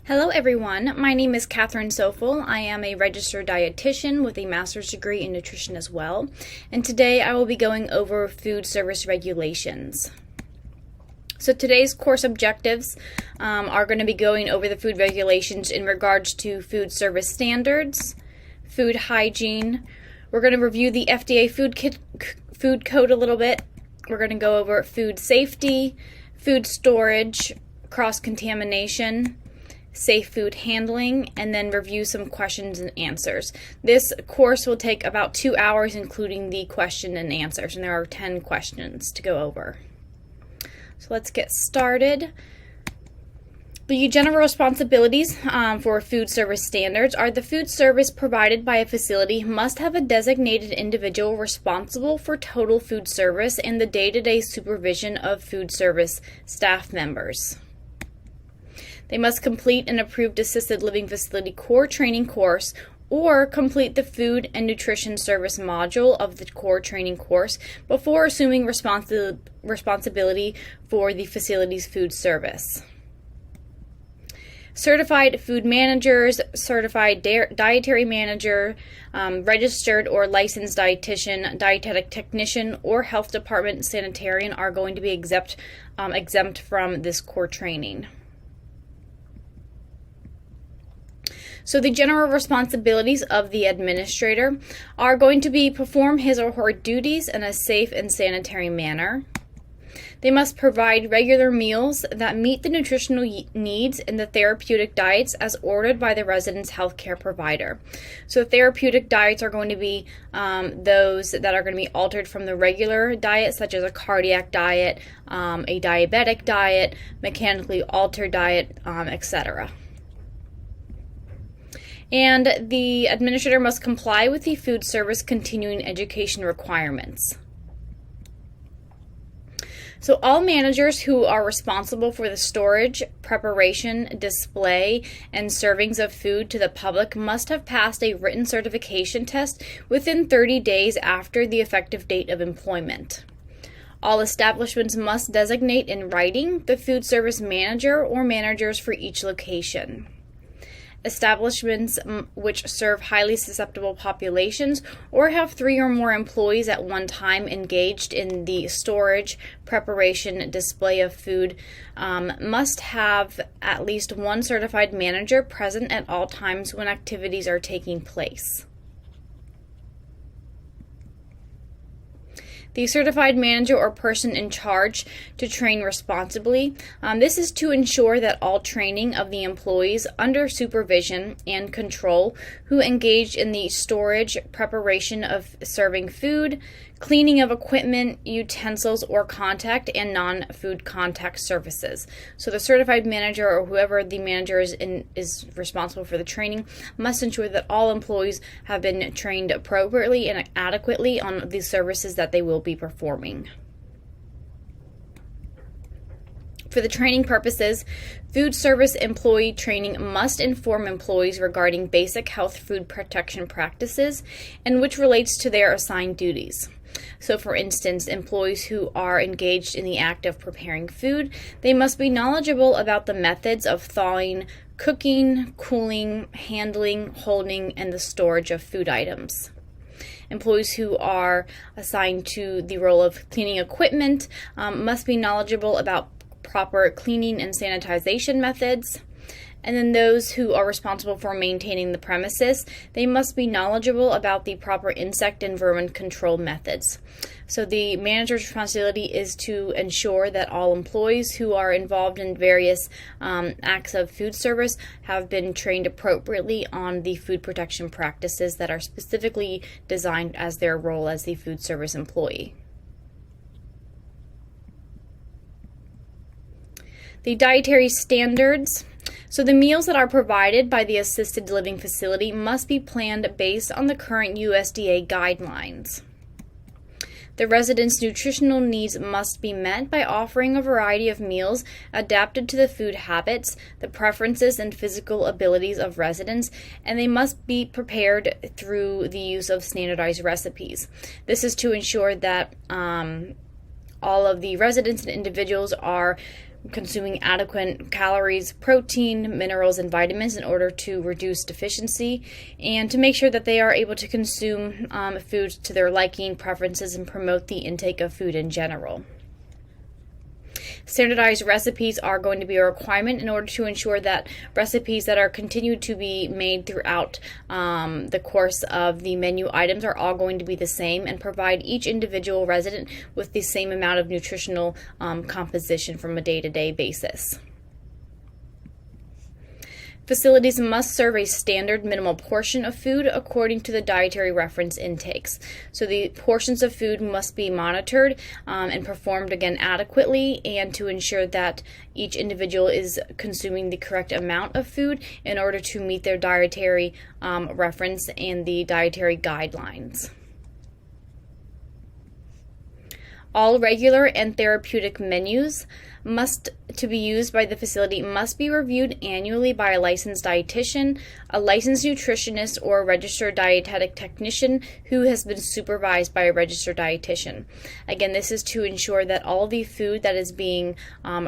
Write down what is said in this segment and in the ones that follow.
Hello everyone, my name is Catherine Sofel. I am a registered dietitian with a master's degree in nutrition as well, and today I will be going over food service regulations. So today's course objectives are going to be going over the food regulations in regards to food service standards, food hygiene. We're going to review the FDA food code a little bit. We're going to go over food safety, food storage, cross-contamination, safe food handling, and then review some questions and answers. This course will take about 2 hours, including the question and answers, and there are 10 questions to go over. So let's get started. The general responsibilities for food service standards are the food service provided by a facility must have a designated individual responsible for total food service and the day-to-day supervision of food service staff members. They must complete an approved assisted living facility core training course or complete the food and nutrition service module of the core training course before assuming responsibility for the facility's food service. Certified food managers, certified dietary manager, registered or licensed dietitian, dietetic technician, or health department sanitarian are going to be exempt from this core training. So the general responsibilities of the administrator are going to be perform his or her duties in a safe and sanitary manner. They must provide regular meals that meet the nutritional needs and the therapeutic diets as ordered by the resident's healthcare provider. So therapeutic diets are going to be those that are going to be altered from the regular diet, such as a cardiac diet, a diabetic diet, mechanically altered diet, etc. And the administrator must comply with the food service continuing education requirements. So all managers who are responsible for the storage, preparation, display, and servings of food to the public must have passed a written certification test within 30 days after the effective date of employment. All establishments must designate in writing the food service manager or managers for each location. Establishments which serve highly susceptible populations or have 3 or more employees at one time engaged in the storage, preparation, display of food must have at least one certified manager present at all times when activities are taking place. The certified manager or person in charge to train responsibly. This is to ensure that all training of the employees under supervision and control who engage in the storage, preparation of serving food, cleaning of equipment, utensils, or contact and non-food contact services. So the certified manager or whoever the manager is responsible for the training must ensure that all employees have been trained appropriately and adequately on the services that they will be performing. For the training purposes, food service employee training must inform employees regarding basic health food protection practices and which relates to their assigned duties. So for instance, employees who are engaged in the act of preparing food, they must be knowledgeable about the methods of thawing, cooking, cooling, handling, holding, and the storage of food items. Employees who are assigned to the role of cleaning equipment must be knowledgeable about proper cleaning and sanitization methods. And then those who are responsible for maintaining the premises, they must be knowledgeable about the proper insect and vermin control methods. So the manager's responsibility is to ensure that all employees who are involved in various acts of food service have been trained appropriately on the food protection practices that are specifically designed as their role as the food service employee. The dietary standards. So the meals that are provided by the assisted living facility must be planned based on the current USDA guidelines. The residents' nutritional needs must be met by offering a variety of meals adapted to the food habits, the preferences, and physical abilities of residents, and they must be prepared through the use of standardized recipes. This is to ensure that all of the residents and individuals are consuming adequate calories, protein, minerals, and vitamins in order to reduce deficiency, and to make sure that they are able to consume foods to their liking, preferences, and promote the intake of food in general. Standardized recipes are going to be a requirement in order to ensure that recipes that are continued to be made throughout the course of the menu items are all going to be the same and provide each individual resident with the same amount of nutritional composition from a day-to-day basis. Facilities must serve a standard minimal portion of food according to the dietary reference intakes. So the portions of food must be monitored and performed again adequately, and to ensure that each individual is consuming the correct amount of food in order to meet their dietary reference and the dietary guidelines. All regular and therapeutic menus to be used by the facility must be reviewed annually by a licensed dietitian, a licensed nutritionist, or a registered dietetic technician who has been supervised by a registered dietitian. Again, this is to ensure that all the food that is being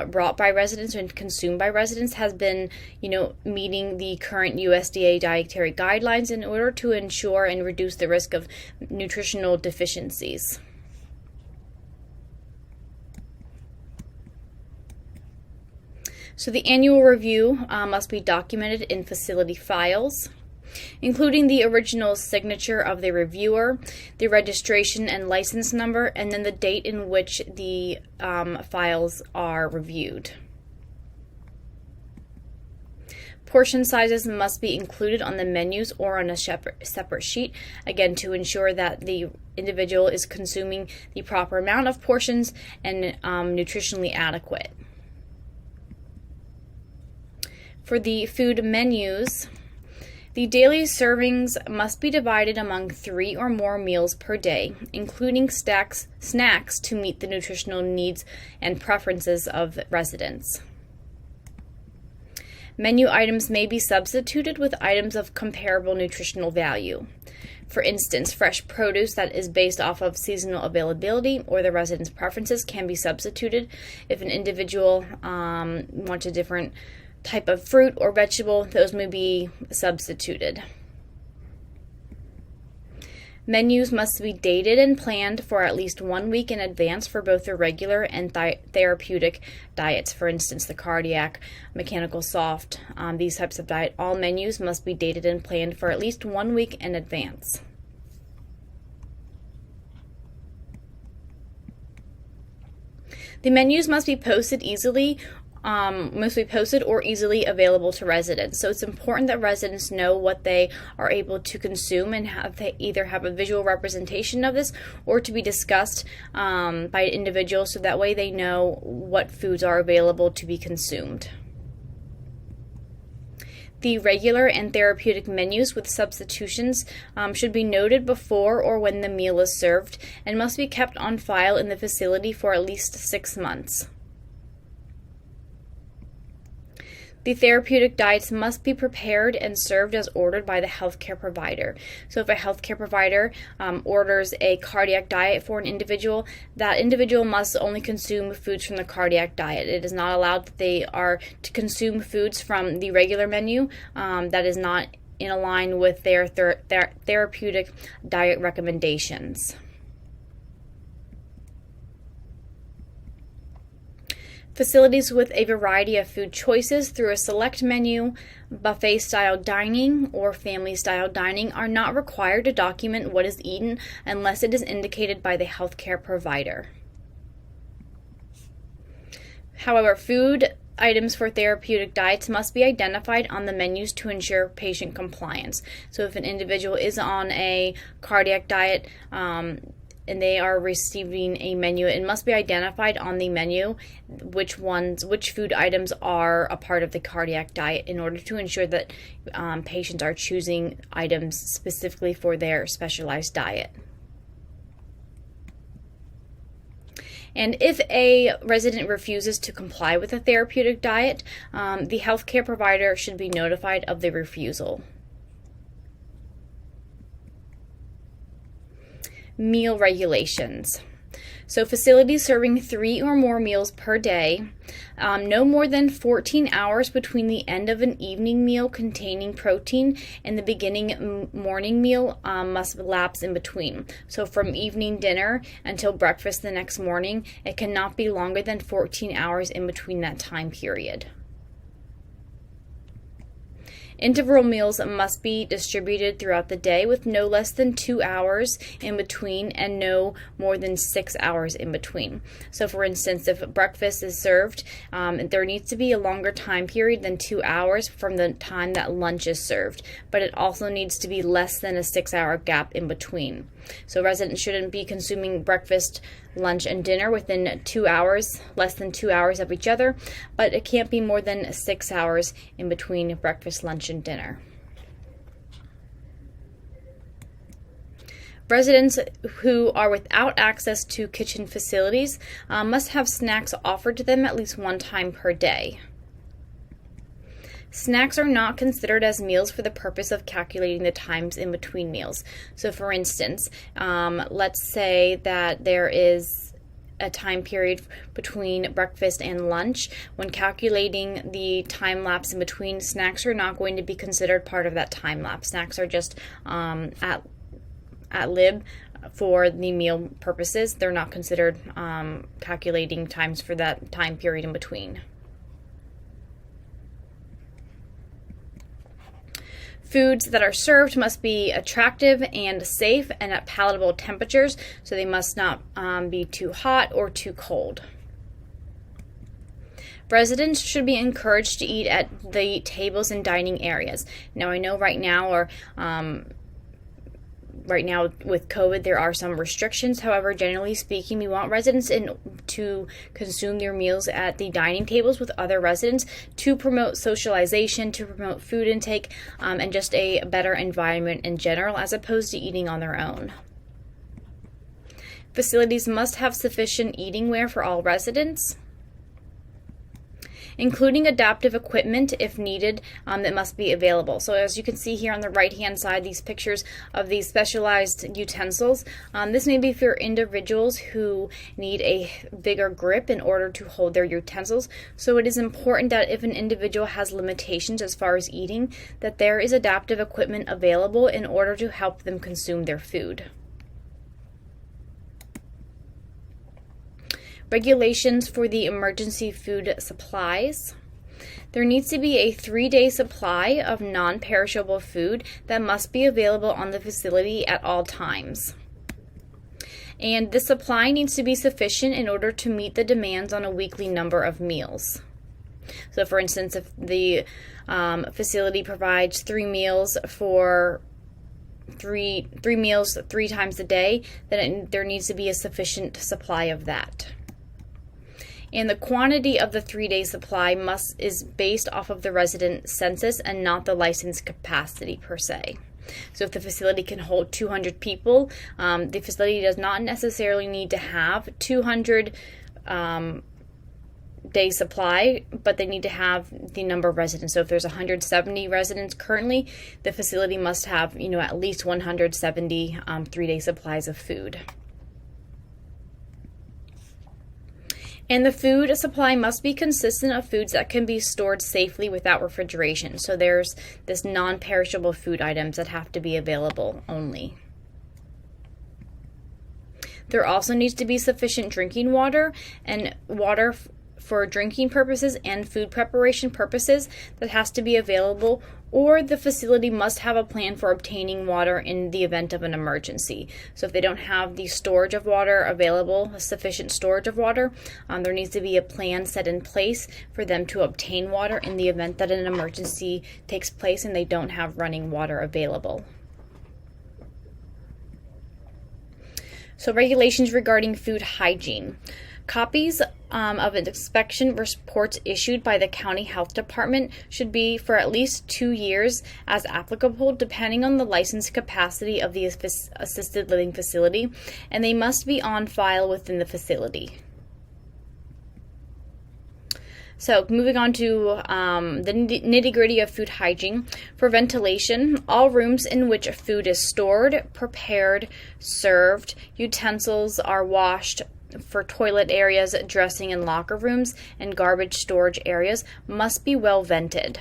brought by residents and consumed by residents has been, meeting the current USDA dietary guidelines in order to ensure and reduce the risk of nutritional deficiencies. So the annual review must be documented in facility files, including the original signature of the reviewer, the registration and license number, and then the date in which the files are reviewed. Portion sizes must be included on the menus or on a separate sheet, again to ensure that the individual is consuming the proper amount of portions and nutritionally adequate. For the food menus, the daily servings must be divided among 3 or more meals per day, including snacks to meet the nutritional needs and preferences of residents. Menu items may be substituted with items of comparable nutritional value. For instance, fresh produce that is based off of seasonal availability or the resident's preferences can be substituted. If an individual wants a different type of fruit or vegetable, those may be substituted. Menus must be dated and planned for at least 1 week in advance for both the regular and therapeutic diets. For instance, the cardiac, mechanical soft, these types of diet. All menus must be dated and planned for at least 1 week in advance. The menus must be posted or easily available to residents. So it's important that residents know what they are able to consume and either have a visual representation of this or to be discussed by an individual, so that way they know what foods are available to be consumed. The regular and therapeutic menus with substitutions should be noted before or when the meal is served and must be kept on file in the facility for at least 6 months. The therapeutic diets must be prepared and served as ordered by the healthcare provider. So if a healthcare provider orders a cardiac diet for an individual, that individual must only consume foods from the cardiac diet. It is not allowed that they are to consume foods from the regular menu that is not in line with their therapeutic diet recommendations. Facilities with a variety of food choices through a select menu, buffet-style dining, or family-style dining are not required to document what is eaten unless it is indicated by the healthcare provider. However, food items for therapeutic diets must be identified on the menus to ensure patient compliance. So if an individual is on a cardiac diet, and they are receiving a menu, it must be identified on the menu which food items are a part of the cardiac diet in order to ensure that patients are choosing items specifically for their specialized diet. And if a resident refuses to comply with a therapeutic diet, the healthcare provider should be notified of the refusal. Meal regulations. So facilities serving 3 or more meals per day, no more than 14 hours between the end of an evening meal containing protein and the beginning morning meal must lapse in between. So from evening dinner until breakfast the next morning, it cannot be longer than 14 hours in between that time period. Interval meals must be distributed throughout the day with no less than 2 hours in between and no more than 6 hours in between. So for instance, if breakfast is served, there needs to be a longer time period than 2 hours from the time that lunch is served, but it also needs to be less than a 6-hour gap in between. So residents shouldn't be consuming breakfast, lunch, and dinner within 2 hours, less than 2 hours of each other, but it can't be more than 6 hours in between breakfast, lunch, and dinner. Residents who are without access to kitchen facilities must have snacks offered to them at least one time per day. Snacks are not considered as meals for the purpose of calculating the times in between meals. So for instance, let's say that there is a time period between breakfast and lunch. When calculating the time lapse in between, snacks are not going to be considered part of that time lapse. Snacks are just at lib for the meal purposes. They're not considered calculating times for that time period in between. Foods that are served must be attractive and safe and at palatable temperatures, so they must not be too hot or too cold. Residents should be encouraged to eat at the tables and dining areas. Now, I know right now with COVID, there are some restrictions. However, generally speaking, we want residents to consume their meals at the dining tables with other residents to promote socialization, to promote food intake, and just a better environment in general, as opposed to eating on their own. Facilities must have sufficient eating wear for all residents, including adaptive equipment if needed that must be available. So as you can see here on the right hand side, these pictures of these specialized utensils. This may be for individuals who need a bigger grip in order to hold their utensils. So it is important that if an individual has limitations as far as eating, that there is adaptive equipment available in order to help them consume their food. Regulations for the emergency food supplies. There needs to be a 3-day supply of non-perishable food that must be available on the facility at all times. And the supply needs to be sufficient in order to meet the demands on a weekly number of meals. So for instance, if the facility provides 3 meals for three meals 3 times a day, then there needs to be a sufficient supply of that. And the quantity of the 3-day supply is based off of the resident census and not the license capacity per se. So if the facility can hold 200 people, the facility does not necessarily need to have 200 day supply, but they need to have the number of residents. So if there's 170 residents currently, the facility must have, at least 170 3-day supplies of food. And the food supply must be consistent of foods that can be stored safely without refrigeration. So there's this non-perishable food items that have to be available only. There also needs to be sufficient drinking water and water for drinking purposes and food preparation purposes that has to be available, or the facility must have a plan for obtaining water in the event of an emergency. So if they don't have the storage of water available, sufficient storage of water, there needs to be a plan set in place for them to obtain water in the event that an emergency takes place and they don't have running water available. So regulations regarding food hygiene. Copies of inspection reports issued by the county health department should be for at least 2 years as applicable, depending on the license capacity of the assisted living facility, and they must be on file within the facility. So moving on to the nitty-gritty of food hygiene. For ventilation, all rooms in which food is stored, prepared, served, utensils are washed, for toilet areas, dressing and locker rooms, and garbage storage areas must be well vented.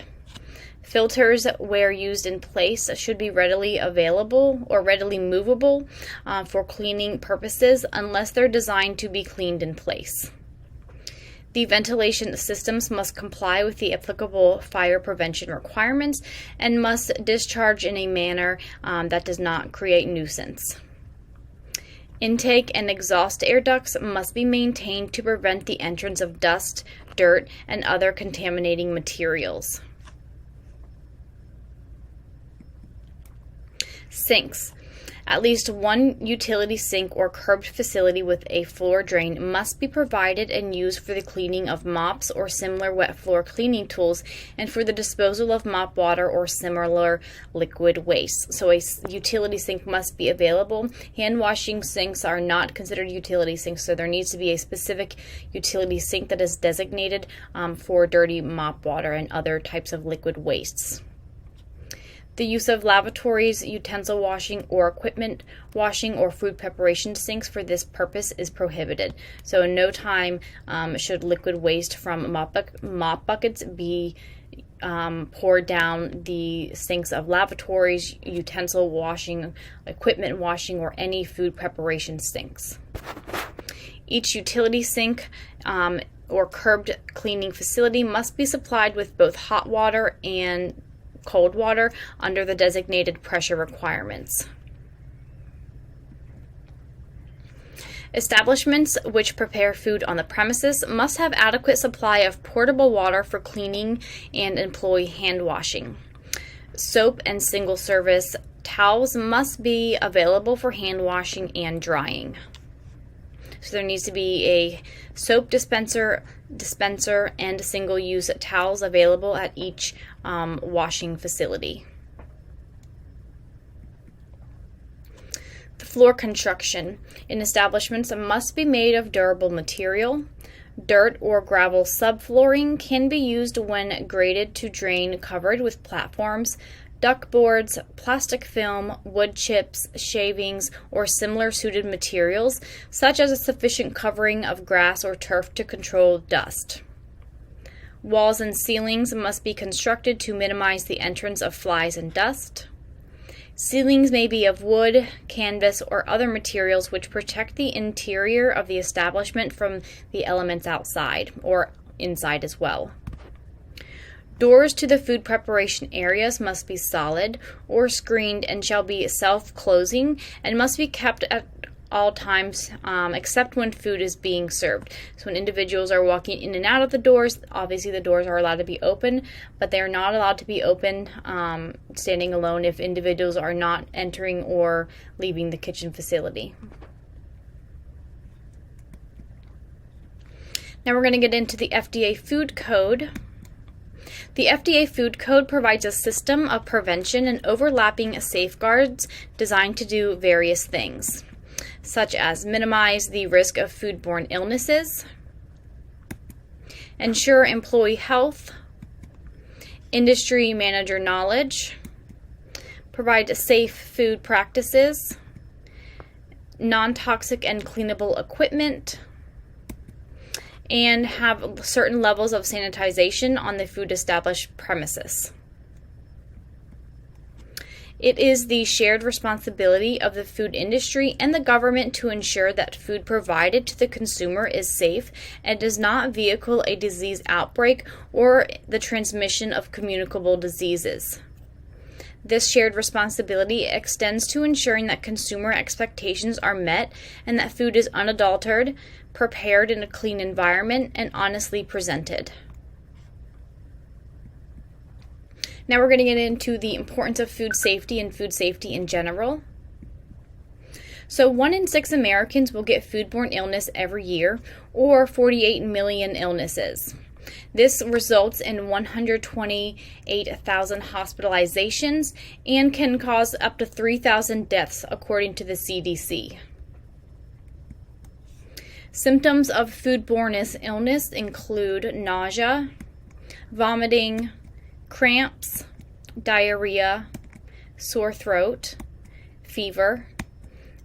Filters, where used in place, should be readily available or readily movable for cleaning purposes unless they're designed to be cleaned in place. The ventilation systems must comply with the applicable fire prevention requirements and must discharge in a manner that does not create nuisance. Intake and exhaust air ducts must be maintained to prevent the entrance of dust, dirt, and other contaminating materials. Sinks. At least one utility sink or curbed facility with a floor drain must be provided and used for the cleaning of mops or similar wet floor cleaning tools and for the disposal of mop water or similar liquid waste. So a utility sink must be available. Hand washing sinks are not considered utility sinks, so there needs to be a specific utility sink that is designated for dirty mop water and other types of liquid wastes. The use of lavatories, utensil washing, or equipment washing or food preparation sinks for this purpose is prohibited. So in no time should liquid waste from mop buckets be poured down the sinks of lavatories, utensil washing, equipment washing, or any food preparation sinks. Each utility sink or curbed cleaning facility must be supplied with both hot water and cold water under the designated pressure requirements. Establishments which prepare food on the premises must have adequate supply of portable water for cleaning and employee hand washing. Soap and single-service towels must be available for hand washing and drying. So there needs to be a soap dispenser and single-use towels available at each washing facility. The floor construction in establishments must be made of durable material. Dirt or gravel subflooring can be used when graded to drain covered with platforms, duck boards, plastic film, wood chips, shavings, or similar suited materials, such as a sufficient covering of grass or turf to control dust. Walls and ceilings must be constructed to minimize the entrance of flies and dust. Ceilings may be of wood, canvas, or other materials which protect the interior of the establishment from the elements outside, or inside as well. Doors to the food preparation areas must be solid or screened and shall be self-closing and must be kept at all times except when food is being served. So when individuals are walking in and out of the doors, obviously the doors are allowed to be open, but they are not allowed to be open standing alone if individuals are not entering or leaving the kitchen facility. Now we're going to get into the FDA Food Code. The FDA Food Code provides a system of prevention and overlapping safeguards designed to do various things, such as minimize the risk of foodborne illnesses, ensure employee health, industry manager knowledge, provide safe food practices, non-toxic and cleanable equipment, and have certain levels of sanitization on the food established premises. It is the shared responsibility of the food industry and the government to ensure that food provided to the consumer is safe and does not vehicle a disease outbreak or the transmission of communicable diseases. This shared responsibility extends to ensuring that consumer expectations are met and that food is unadulterated, prepared in a clean environment, and honestly presented. Now we're going to get into the importance of food safety and food safety in general. So 1 in 6 Americans will get foodborne illness every year, or 48 million illnesses. This results in 128,000 hospitalizations and can cause up to 3,000 deaths according to the CDC. Symptoms of foodborne illness include nausea, vomiting, cramps, diarrhea, sore throat, fever,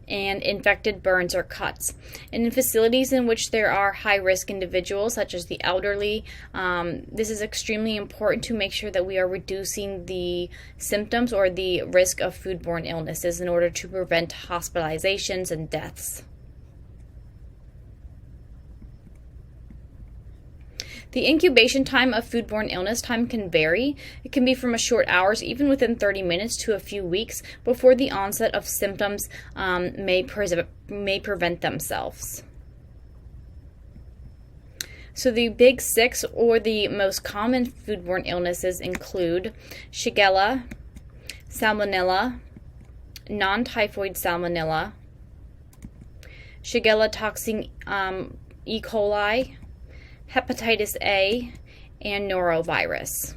and infected burns or cuts. And in facilities in which there are high-risk individuals, such as the elderly, this is extremely important to make sure that we are reducing the symptoms or the risk of foodborne illnesses in order to prevent hospitalizations and deaths. The incubation time of foodborne illness time can vary. It can be from a short hours, even within 30 minutes, to a few weeks before the onset of symptoms may prevent themselves. So the big six, or the most common foodborne illnesses, include Shigella, Salmonella, non-typhoid Salmonella, Shigella toxin E. coli, hepatitis A, and norovirus.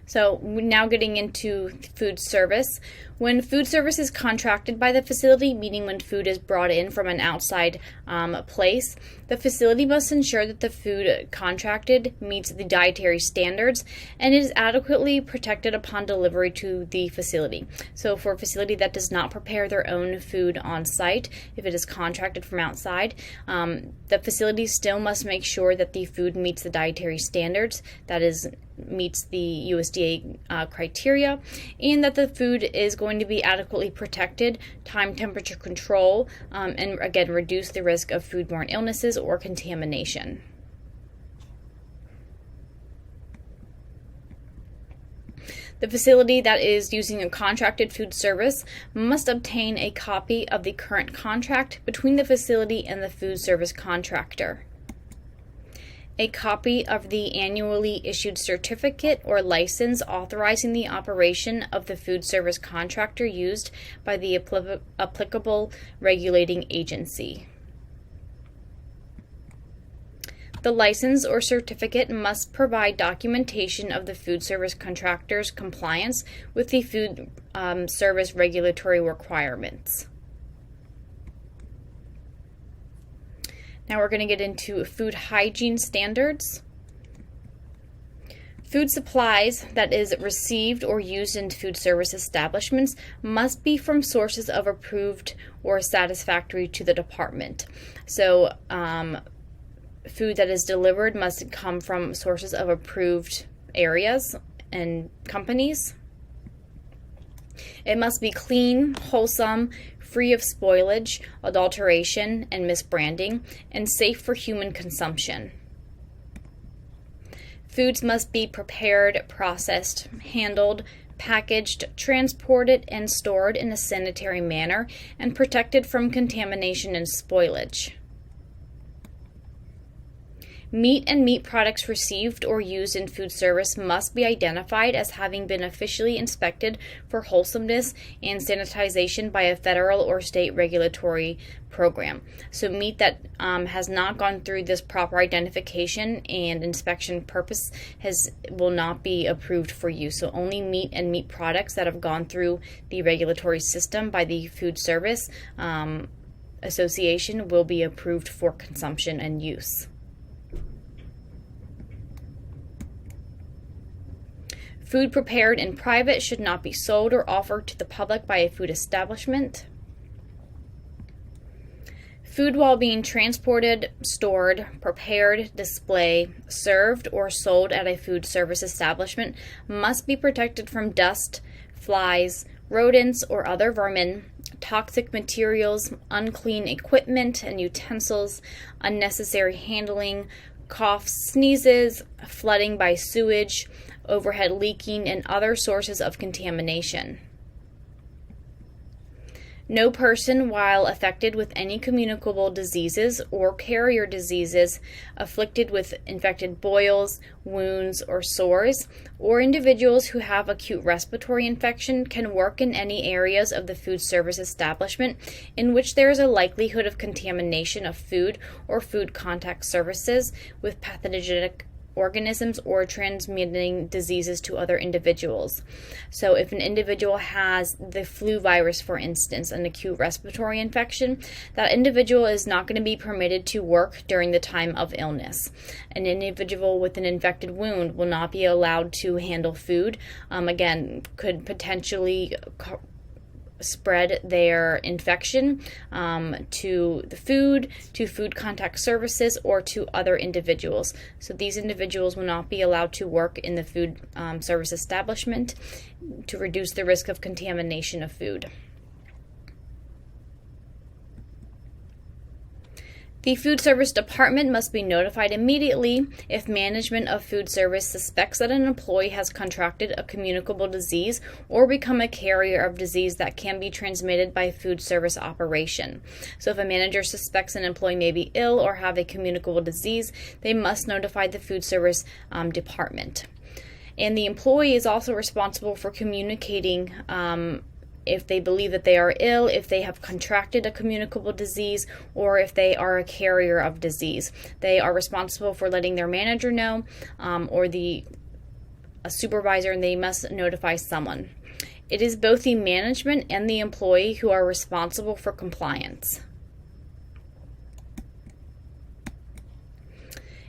So now getting into food service. When food service is contracted by the facility, meaning when food is brought in from an outside place, the facility must ensure that the food contracted meets the dietary standards and is adequately protected upon delivery to the facility. So for a facility that does not prepare their own food on site, if it is contracted from outside, the facility still must make sure that the food meets the dietary standards, that is, meets the USDA criteria, and that the food is going to be adequately protected, time temperature control, and again reduce the risk of foodborne illnesses or contamination. The facility that is using a contracted food service must obtain a copy of the current contract between the facility and the food service contractor, a copy of the annually issued certificate or license authorizing the operation of the food service contractor used by the applicable regulating agency. The license or certificate must provide documentation of the food service contractor's compliance with the food service regulatory requirements. Now we're going to get into food hygiene standards. Food supplies that is received or used in food service establishments must be from sources of approved or satisfactory to the department. So food that is delivered must come from sources of approved areas and companies. It must be clean, wholesome, free of spoilage, adulteration, and misbranding, and safe for human consumption. Foods must be prepared, processed, handled, packaged, transported, and stored in a sanitary manner and protected from contamination and spoilage. Meat and meat products received or used in food service must be identified as having been officially inspected for wholesomeness and sanitization by a federal or state regulatory program. So meat that has not gone through this proper identification and inspection purpose will not be approved for use. So only meat and meat products that have gone through the regulatory system by the Food Service Association will be approved for consumption and use. Food prepared in private should not be sold or offered to the public by a food establishment. Food while being transported, stored, prepared, displayed, served, or sold at a food service establishment must be protected from dust, flies, rodents, or other vermin, toxic materials, unclean equipment and utensils, unnecessary handling, coughs, sneezes, flooding by sewage, overhead leaking, and other sources of contamination. No person, while affected with any communicable diseases or carrier diseases, afflicted with infected boils, wounds, or sores, or individuals who have acute respiratory infection can work in any areas of the food service establishment in which there is a likelihood of contamination of food or food contact surfaces with pathogenic organisms or transmitting diseases to other individuals. So if an individual has the flu virus, for instance, an acute respiratory infection, that individual is not going to be permitted to work during the time of illness. An individual with an infected wound will not be allowed to handle food. Again, could potentially spread their infection to the food, to food contact services, or to other individuals. So these individuals will not be allowed to work in the food service establishment to reduce the risk of contamination of food. The food service department must be notified immediately if management of food service suspects that an employee has contracted a communicable disease or become a carrier of disease that can be transmitted by food service operation. So if a manager suspects an employee may be ill or have a communicable disease, they must notify the food service department. And the employee is also responsible for communicating if they believe that they are ill, if they have contracted a communicable disease, or if they are a carrier of disease. They are responsible for letting their manager know or a supervisor, and they must notify someone. It is both the management and the employee who are responsible for compliance.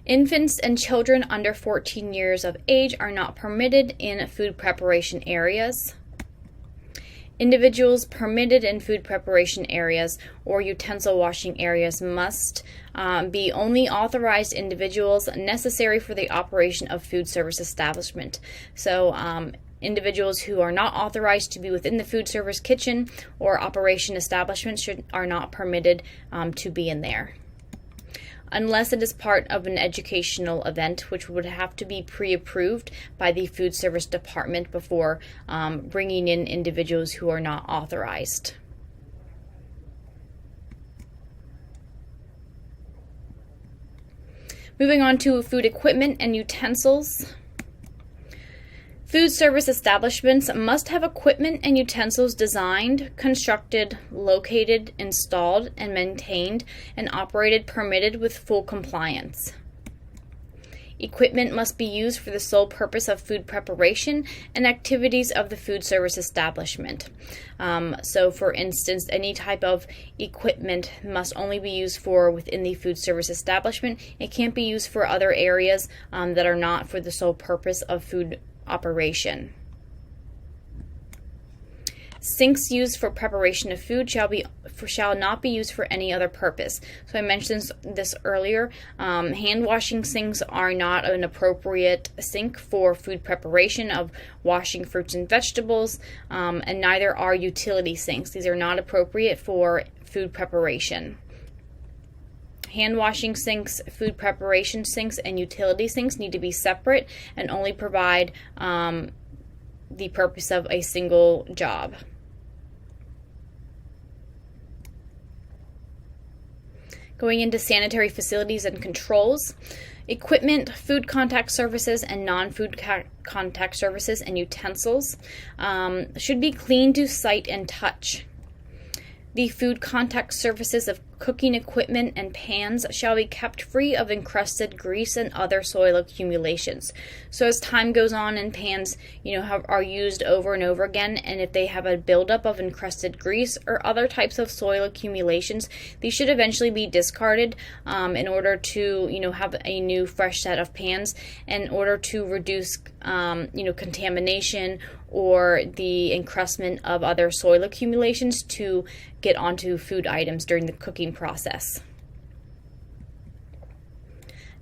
Infants and children under 14 years of age are not permitted in food preparation areas. Individuals permitted in food preparation areas or utensil washing areas must be only authorized individuals necessary for the operation of food service establishment. So individuals who are not authorized to be within the food service kitchen or operation establishment are not permitted to be in there, unless it is part of an educational event, which would have to be pre-approved by the food service department before bringing in individuals who are not authorized. Moving on to food equipment and utensils. Food service establishments must have equipment and utensils designed, constructed, located, installed, and maintained and operated permitted with full compliance. Equipment must be used for the sole purpose of food preparation and activities of the food service establishment. So for instance, any type of equipment must only be used for within the food service establishment. It can't be used for other areas that are not for the sole purpose of food operation. Sinks used for preparation of food shall not be used for any other purpose. So I mentioned this earlier. Hand washing sinks are not an appropriate sink for food preparation of washing fruits and vegetables, and neither are utility sinks. These are not appropriate for food preparation. Hand washing sinks, food preparation sinks, and utility sinks need to be separate and only provide the purpose of a single job. Going into sanitary facilities and controls. Equipment, food contact services, and non-food contact services and utensils should be clean to sight and touch. The food contact surfaces of cooking equipment and pans shall be kept free of encrusted grease and other soil accumulations. So as time goes on and pans, are used over and over again, and if they have a buildup of encrusted grease or other types of soil accumulations, these should eventually be discarded in order to, have a new fresh set of pans, in order to reduce, contamination or the encrustment of other soil accumulations to get onto food items during the cooking process.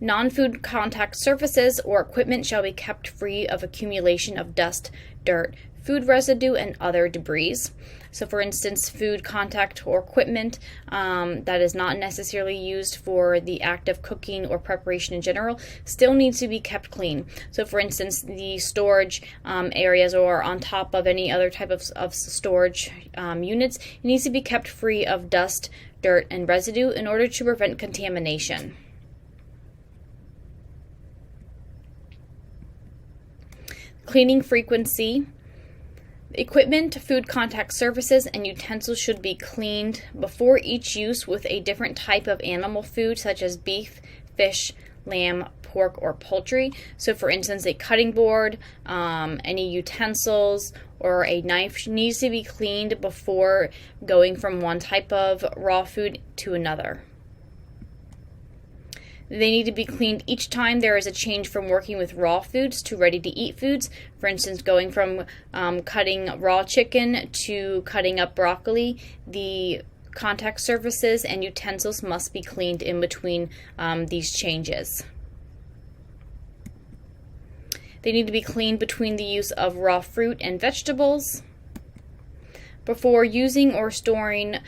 Non-food contact surfaces or equipment shall be kept free of accumulation of dust, dirt, food residue, and other debris. So for instance, food contact or equipment that is not necessarily used for the act of cooking or preparation in general still needs to be kept clean. So for instance, the storage areas or on top of any other type of storage units, it needs to be kept free of dust, dirt, and residue in order to prevent contamination. Cleaning frequency. Equipment, food contact surfaces, and utensils should be cleaned before each use with a different type of animal food, such as beef, fish, lamb, pork, or poultry. So for instance, a cutting board, any utensils, or a knife needs to be cleaned before going from one type of raw food to another. They need to be cleaned each time there is a change from working with raw foods to ready-to-eat foods. For instance, going from cutting raw chicken to cutting up broccoli. The contact surfaces and utensils must be cleaned in between these changes. They need to be cleaned between the use of raw fruit and vegetables, before using or storing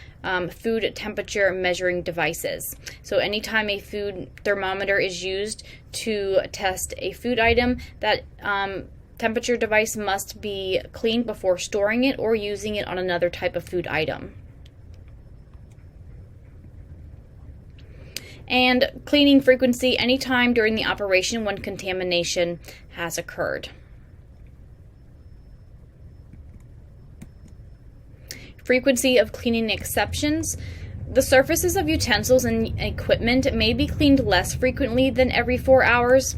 food temperature measuring devices. So anytime a food thermometer is used to test a food item, that temperature device must be cleaned before storing it or using it on another type of food item. And cleaning frequency anytime during the operation when contamination has occurred. Frequency of cleaning exceptions. The surfaces of utensils and equipment may be cleaned less frequently than every 4 hours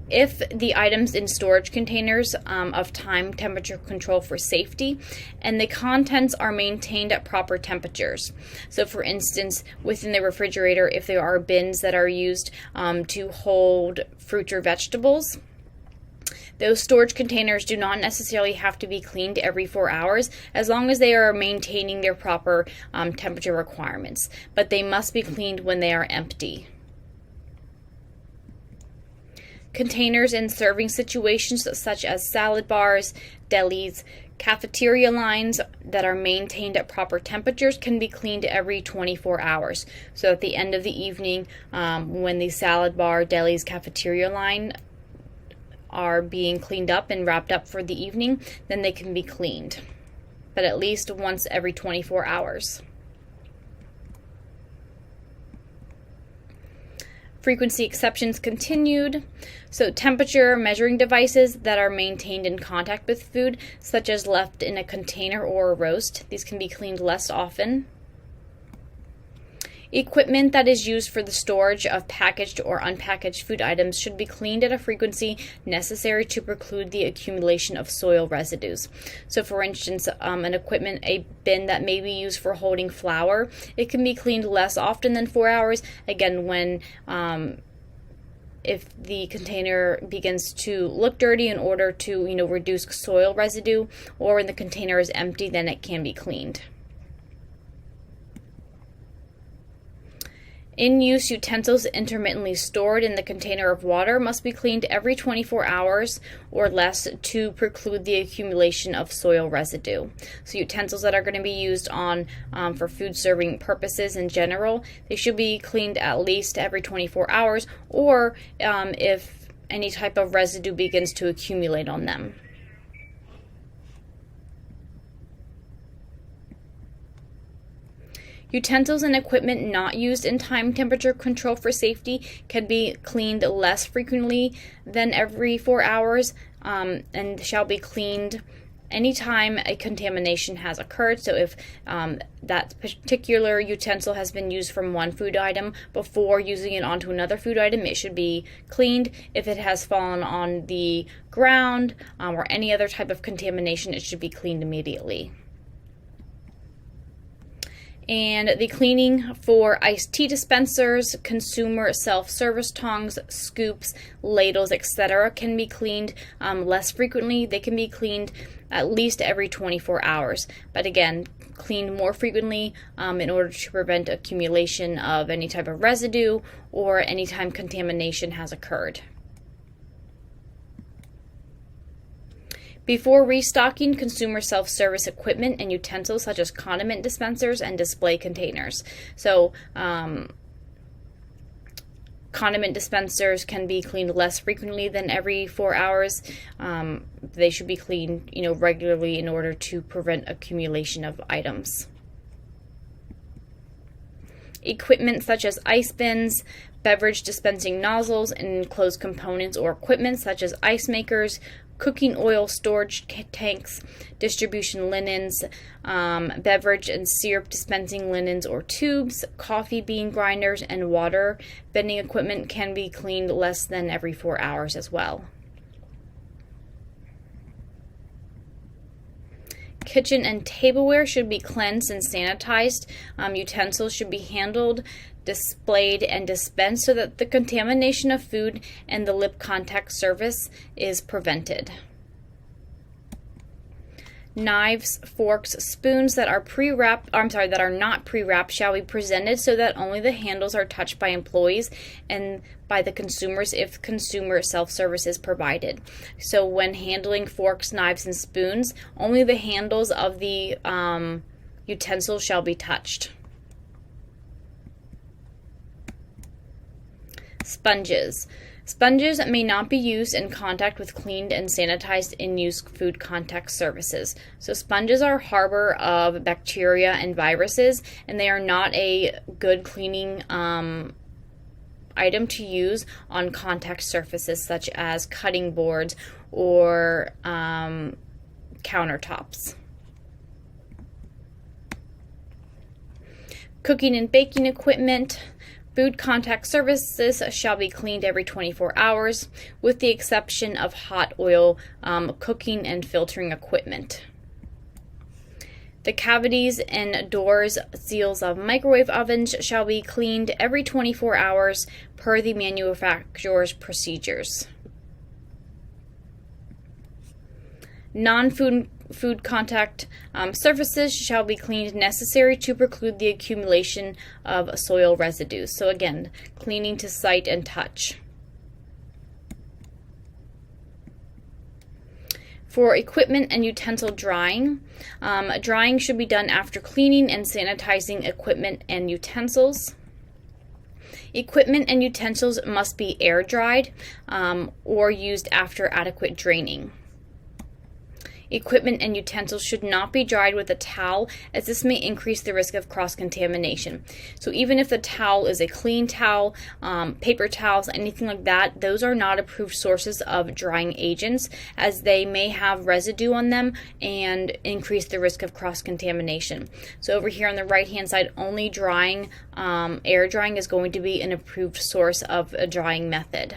if the items in storage containers of time temperature control for safety and the contents are maintained at proper temperatures. So for instance, within the refrigerator, if there are bins that are used to hold fruit or vegetables, those storage containers do not necessarily have to be cleaned every 4 hours as long as they are maintaining their proper temperature requirements, but they must be cleaned when they are empty. Containers in serving situations such as salad bars, delis, cafeteria lines that are maintained at proper temperatures can be cleaned every 24 hours. So at the end of the evening, when the salad bar, delis, cafeteria line are being cleaned up and wrapped up for the evening, then they can be cleaned, but at least once every 24 hours. Frequency exceptions continued. So temperature measuring devices that are maintained in contact with food, such as left in a container or a roast, these can be cleaned less often. Equipment that is used for the storage of packaged or unpackaged food items should be cleaned at a frequency necessary to preclude the accumulation of soil residues. So for instance, a bin that may be used for holding flour, it can be cleaned less often than 4 hours. Again, when if the container begins to look dirty in order to reduce soil residue, or when the container is empty, then it can be cleaned. In-use utensils intermittently stored in the container of water must be cleaned every 24 hours or less to preclude the accumulation of soil residue. So utensils that are going to be used for food serving purposes in general, they should be cleaned at least every 24 hours or if any type of residue begins to accumulate on them. Utensils and equipment not used in time temperature control for safety can be cleaned less frequently than every 4 hours and shall be cleaned anytime a contamination has occurred. So if that particular utensil has been used from one food item before using it onto another food item, it should be cleaned. If it has fallen on the ground or any other type of contamination, it should be cleaned immediately. And the cleaning for iced tea dispensers, consumer self-service tongs, scoops, ladles, etc. can be cleaned less frequently. They can be cleaned at least every 24 hours. But again, cleaned more frequently in order to prevent accumulation of any type of residue or anytime contamination has occurred. Before restocking consumer self-service equipment and utensils such as condiment dispensers and display containers. So condiment dispensers can be cleaned less frequently than every 4 hours. They should be cleaned, regularly in order to prevent accumulation of items. Equipment such as ice bins, beverage dispensing nozzles, and enclosed components or equipment such as ice makers, cooking oil storage tanks, distribution linens, beverage and syrup dispensing linens or tubes, coffee bean grinders, and water bending equipment can be cleaned less than every 4 hours as well. Kitchen and tableware should be cleansed and sanitized. Utensils should be handled, displayed, and dispensed so that the contamination of food and the lip contact surface is prevented. Knives, forks, spoons that are not pre-wrapped shall be presented so that only the handles are touched by employees and by the consumers if consumer self-service is provided. So when handling forks, knives, and spoons, only the handles of the utensils shall be touched. Sponges. Sponges may not be used in contact with cleaned and sanitized in-use food contact surfaces. So sponges are a harbor of bacteria and viruses, and they are not a good cleaning item to use on contact surfaces such as cutting boards or countertops. Cooking and baking equipment. Food contact surfaces shall be cleaned every 24 hours, with the exception of hot oil cooking and filtering equipment. The cavities and doors seals of microwave ovens shall be cleaned every 24 hours per the manufacturer's procedures. Non-food contact surfaces shall be cleaned necessary to preclude the accumulation of soil residues. So again, cleaning to sight and touch. For equipment and utensil drying, drying should be done after cleaning and sanitizing equipment and utensils. Equipment and utensils must be air dried or used after adequate draining. Equipment and utensils should not be dried with a towel, as this may increase the risk of cross-contamination. So even if the towel is a clean towel, paper towels, anything like that, those are not approved sources of drying agents, as they may have residue on them and increase the risk of cross-contamination. So over here on the right-hand side, only drying, air drying is going to be an approved source of a drying method.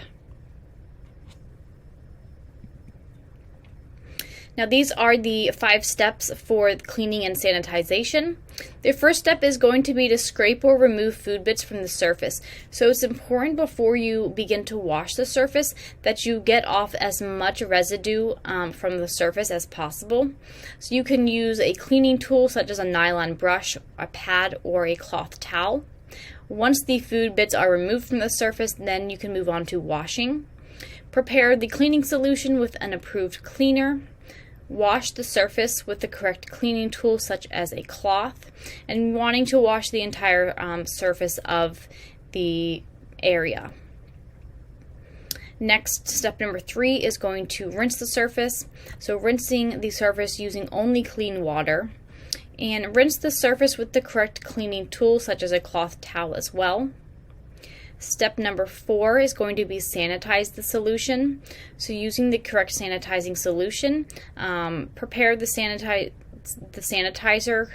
Now these are the 5 steps for cleaning and sanitization. The first step is going to be to scrape or remove food bits from the surface. So it's important before you begin to wash the surface that you get off as much residue from the surface as possible. So you can use a cleaning tool such as a nylon brush, a pad, or a cloth towel. Once the food bits are removed from the surface, then you can move on to washing. Prepare the cleaning solution with an approved cleaner. Wash the surface with the correct cleaning tool such as a cloth, and wanting to wash the entire surface of the area. Next, step number 3 is going to rinse the surface. So rinsing the surface using only clean water, and rinse the surface with the correct cleaning tool such as a cloth towel as well. Step number 4 is going to be sanitize the solution. So using the correct sanitizing solution, prepare the sanitizer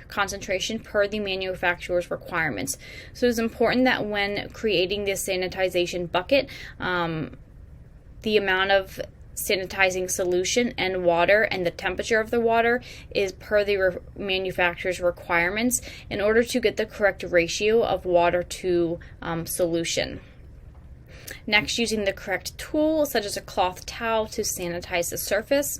concentration per the manufacturer's requirements. So it's important that when creating this sanitization bucket, the amount of sanitizing solution and water and the temperature of the water is per the manufacturer's requirements in order to get the correct ratio of water to solution. Next, using the correct tool such as a cloth towel to sanitize the surface.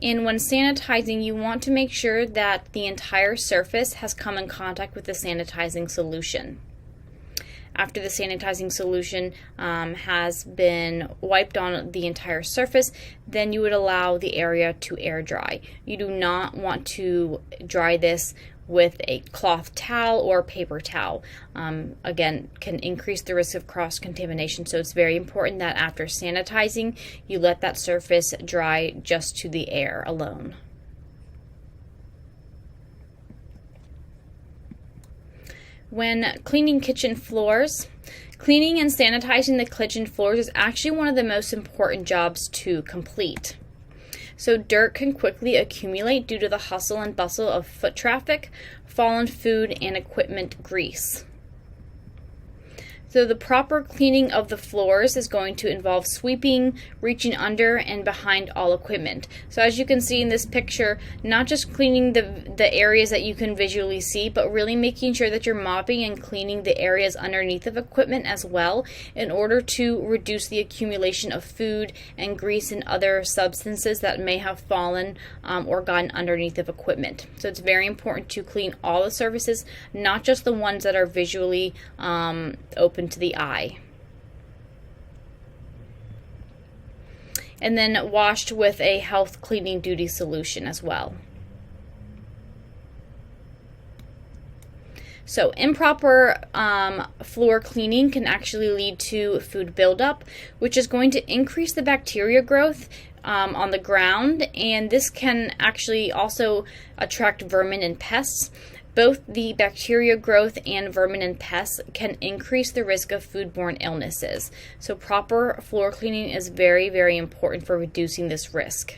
And when sanitizing, you want to make sure that the entire surface has come in contact with the sanitizing solution. After the sanitizing solution has been wiped on the entire surface, then you would allow the area to air dry. You do not want to dry this with a cloth towel or paper towel. Again, can increase the risk of cross-contamination, so it's very important that after sanitizing, you let that surface dry just to the air alone. When cleaning kitchen floors, cleaning and sanitizing the kitchen floors is actually one of the most important jobs to complete. So dirt can quickly accumulate due to the hustle and bustle of foot traffic, fallen food, and equipment grease. So the proper cleaning of the floors is going to involve sweeping, reaching under and behind all equipment. So as you can see in this picture, not just cleaning the areas that you can visually see, but really making sure that you're mopping and cleaning the areas underneath of equipment as well, in order to reduce the accumulation of food and grease and other substances that may have fallen or gotten underneath of equipment. So it's very important to clean all the surfaces, not just the ones that are visually open to the eye. And then washed with a health cleaning duty solution as well. So improper floor cleaning can actually lead to food buildup, which is going to increase the bacteria growth on the ground, and this can actually also attract vermin and pests. Both the bacteria growth and vermin and pests can increase the risk of foodborne illnesses. So proper floor cleaning is very, very important for reducing this risk.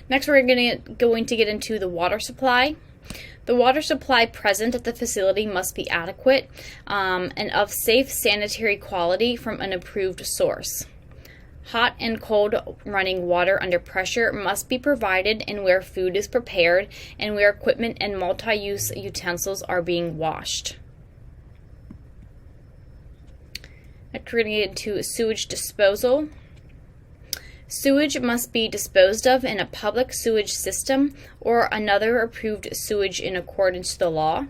Next, we're going to get into the water supply. The water supply present at the facility must be adequate and of safe sanitary quality from an approved source. Hot and cold running water under pressure must be provided in where food is prepared and where equipment and multi-use utensils are being washed. Next, we're going to get into sewage disposal. Sewage must be disposed of in a public sewage system or another approved sewage in accordance to the law.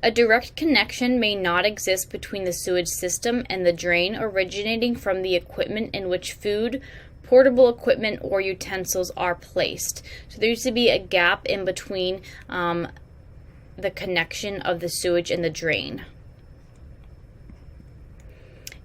A direct connection may not exist between the sewage system and the drain originating from the equipment in which food, portable equipment, or utensils are placed. So there needs to be a gap in between the connection of the sewage and the drain.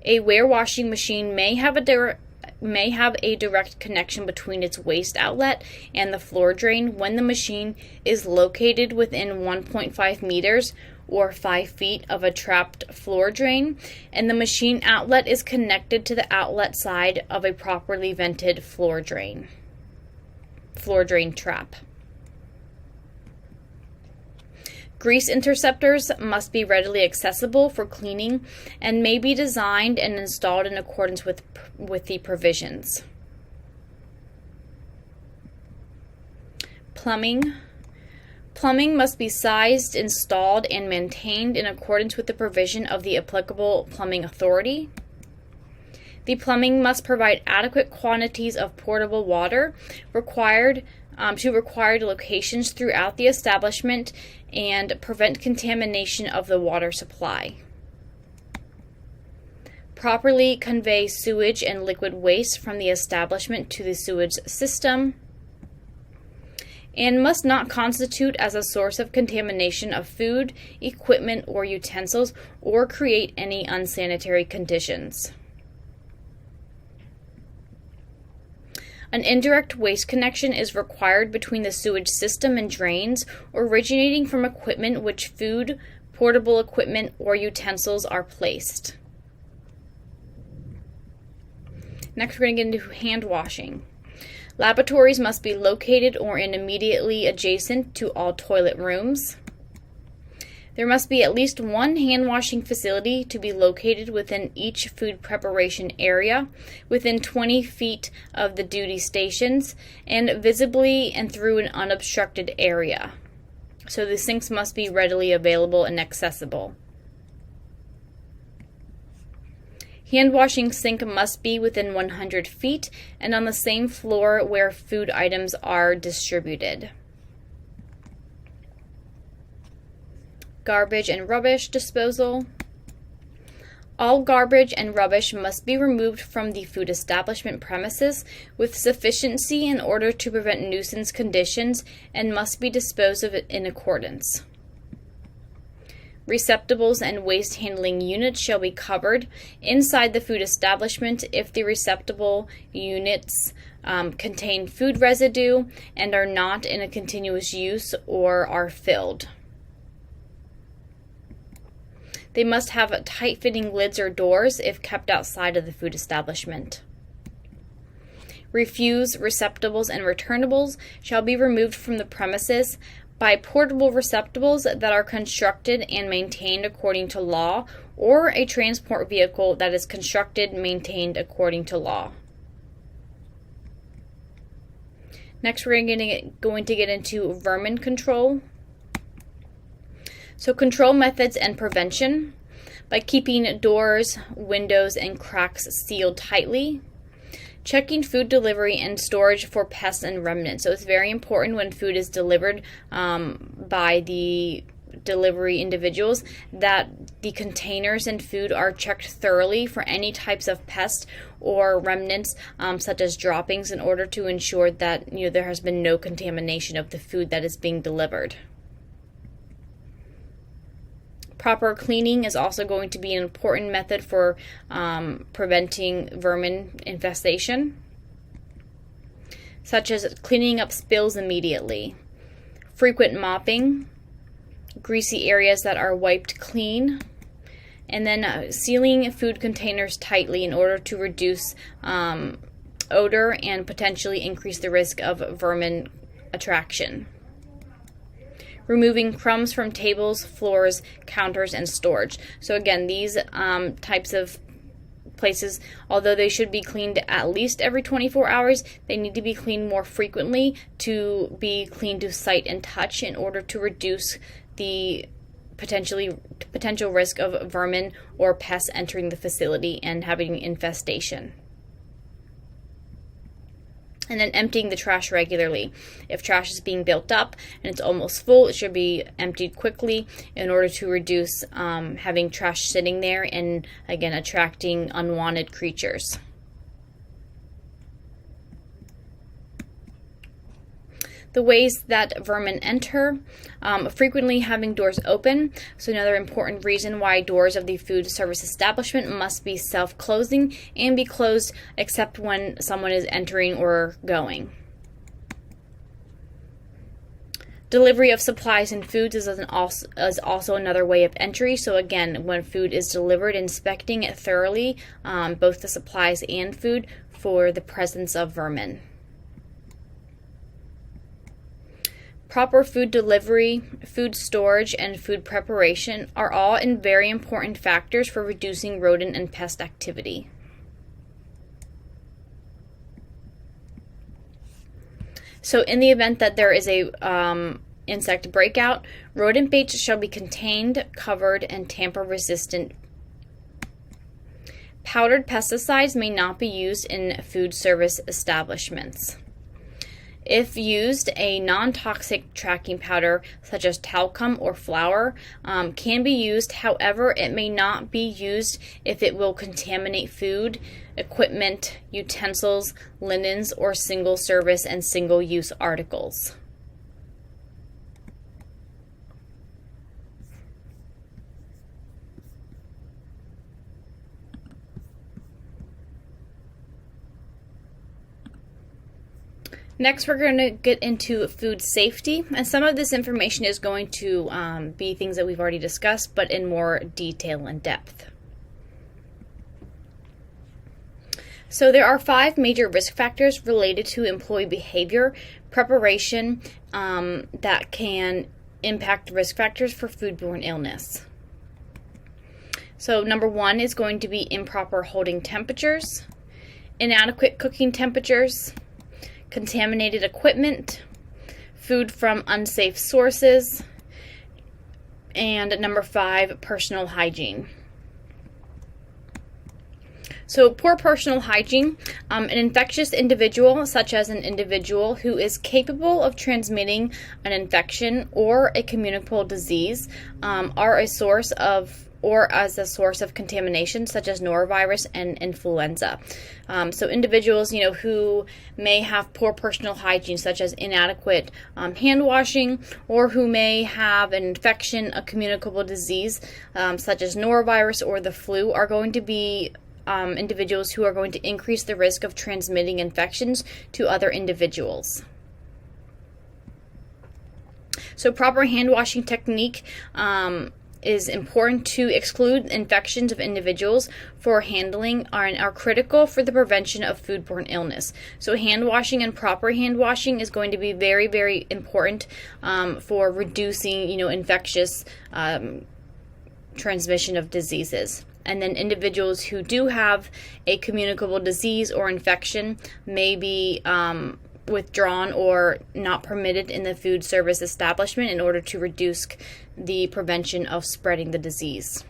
A warewashing machine may have a direct connection between its waste outlet and the floor drain when the machine is located within 1.5 meters or 5 feet of a trapped floor drain, and the machine outlet is connected to the outlet side of a properly vented floor drain trap. Grease interceptors must be readily accessible for cleaning and may be designed and installed in accordance with the provisions. Plumbing must be sized, installed, and maintained in accordance with the provision of the applicable plumbing authority. The plumbing must provide adequate quantities of portable water to required locations throughout the establishment and prevent contamination of the water supply. Properly convey sewage and liquid waste from the establishment to the sewage system, and must not constitute as a source of contamination of food, equipment, or utensils, or create any unsanitary conditions. An indirect waste connection is required between the sewage system and drains originating from equipment which food, portable equipment, or utensils are placed. Next, we're going to get into hand washing. Lavatories must be located or immediately adjacent to all toilet rooms. There must be at least one hand washing facility to be located within each food preparation area, within 20 feet of the duty stations, and visibly and through an unobstructed area. So the sinks must be readily available and accessible. Hand washing sink must be within 100 feet and on the same floor where food items are distributed. Garbage and rubbish disposal. All garbage and rubbish must be removed from the food establishment premises with sufficiency in order to prevent nuisance conditions and must be disposed of in accordance. Receptacles and waste handling units shall be covered inside the food establishment if the receptacle units contain food residue and are not in a continuous use or are filled. They must have tight-fitting lids or doors if kept outside of the food establishment. Refuse receptacles and returnables shall be removed from the premises by portable receptacles that are constructed and maintained according to law, or a transport vehicle that is constructed and maintained according to law. Next, we're going to get into vermin control. So control methods and prevention by keeping doors, windows, and cracks sealed tightly. Checking food delivery and storage for pests and remnants. So it's very important when food is delivered by the delivery individuals that the containers and food are checked thoroughly for any types of pests or remnants, such as droppings, in order to ensure that there has been no contamination of the food that is being delivered. Proper cleaning is also going to be an important method for preventing vermin infestation, such as cleaning up spills immediately, frequent mopping, greasy areas that are wiped clean, and then sealing food containers tightly in order to reduce odor and potentially increase the risk of vermin attraction. Removing crumbs from tables, floors, counters, and storage. So again, these types of places, although they should be cleaned at least every 24 hours, they need to be cleaned more frequently to be cleaned to sight and touch in order to reduce the potential risk of vermin or pests entering the facility and having infestation. And then emptying the trash regularly. If trash is being built up and it's almost full, it should be emptied quickly in order to reduce having trash sitting there and, again, attracting unwanted creatures. The ways that vermin enter, frequently having doors open. So another important reason why doors of the food service establishment must be self-closing and be closed except when someone is entering or going. Delivery of supplies and foods is also another way of entry. So again, when food is delivered, inspecting it thoroughly, both the supplies and food, for the presence of vermin. Proper food delivery, food storage, and food preparation are all very important factors for reducing rodent and pest activity. So in the event that there is a insect breakout, rodent baits shall be contained, covered, and tamper-resistant. Powdered pesticides may not be used in food service establishments. If used, a non-toxic tracking powder such as talcum or flour can be used. However, it may not be used if it will contaminate food, equipment, utensils, linens, or single-service and single-use articles. Next, we're going to get into food safety, and some of this information is going to be things that we've already discussed, but in more detail and depth. So there are 5 major risk factors related to employee behavior, preparation, that can impact risk factors for foodborne illness. So number 1 is going to be improper holding temperatures, inadequate cooking temperatures, contaminated equipment, food from unsafe sources, and number 5, personal hygiene. So poor personal hygiene, an infectious individual, such as an individual who is capable of transmitting an infection or a communicable disease, are a source of as a source of contamination, such as norovirus and influenza. So individuals, who may have poor personal hygiene, such as inadequate hand washing, or who may have an infection, a communicable disease, such as norovirus or the flu, are going to be individuals who are going to increase the risk of transmitting infections to other individuals. So proper hand washing technique is important to exclude infections of individuals for handling are critical for the prevention of foodborne illness. So hand washing and proper hand washing is going to be very, very important for reducing, infectious transmission of diseases. And then individuals who do have a communicable disease or infection may be withdrawn or not permitted in the food service establishment in order to reduce the prevention of spreading the disease.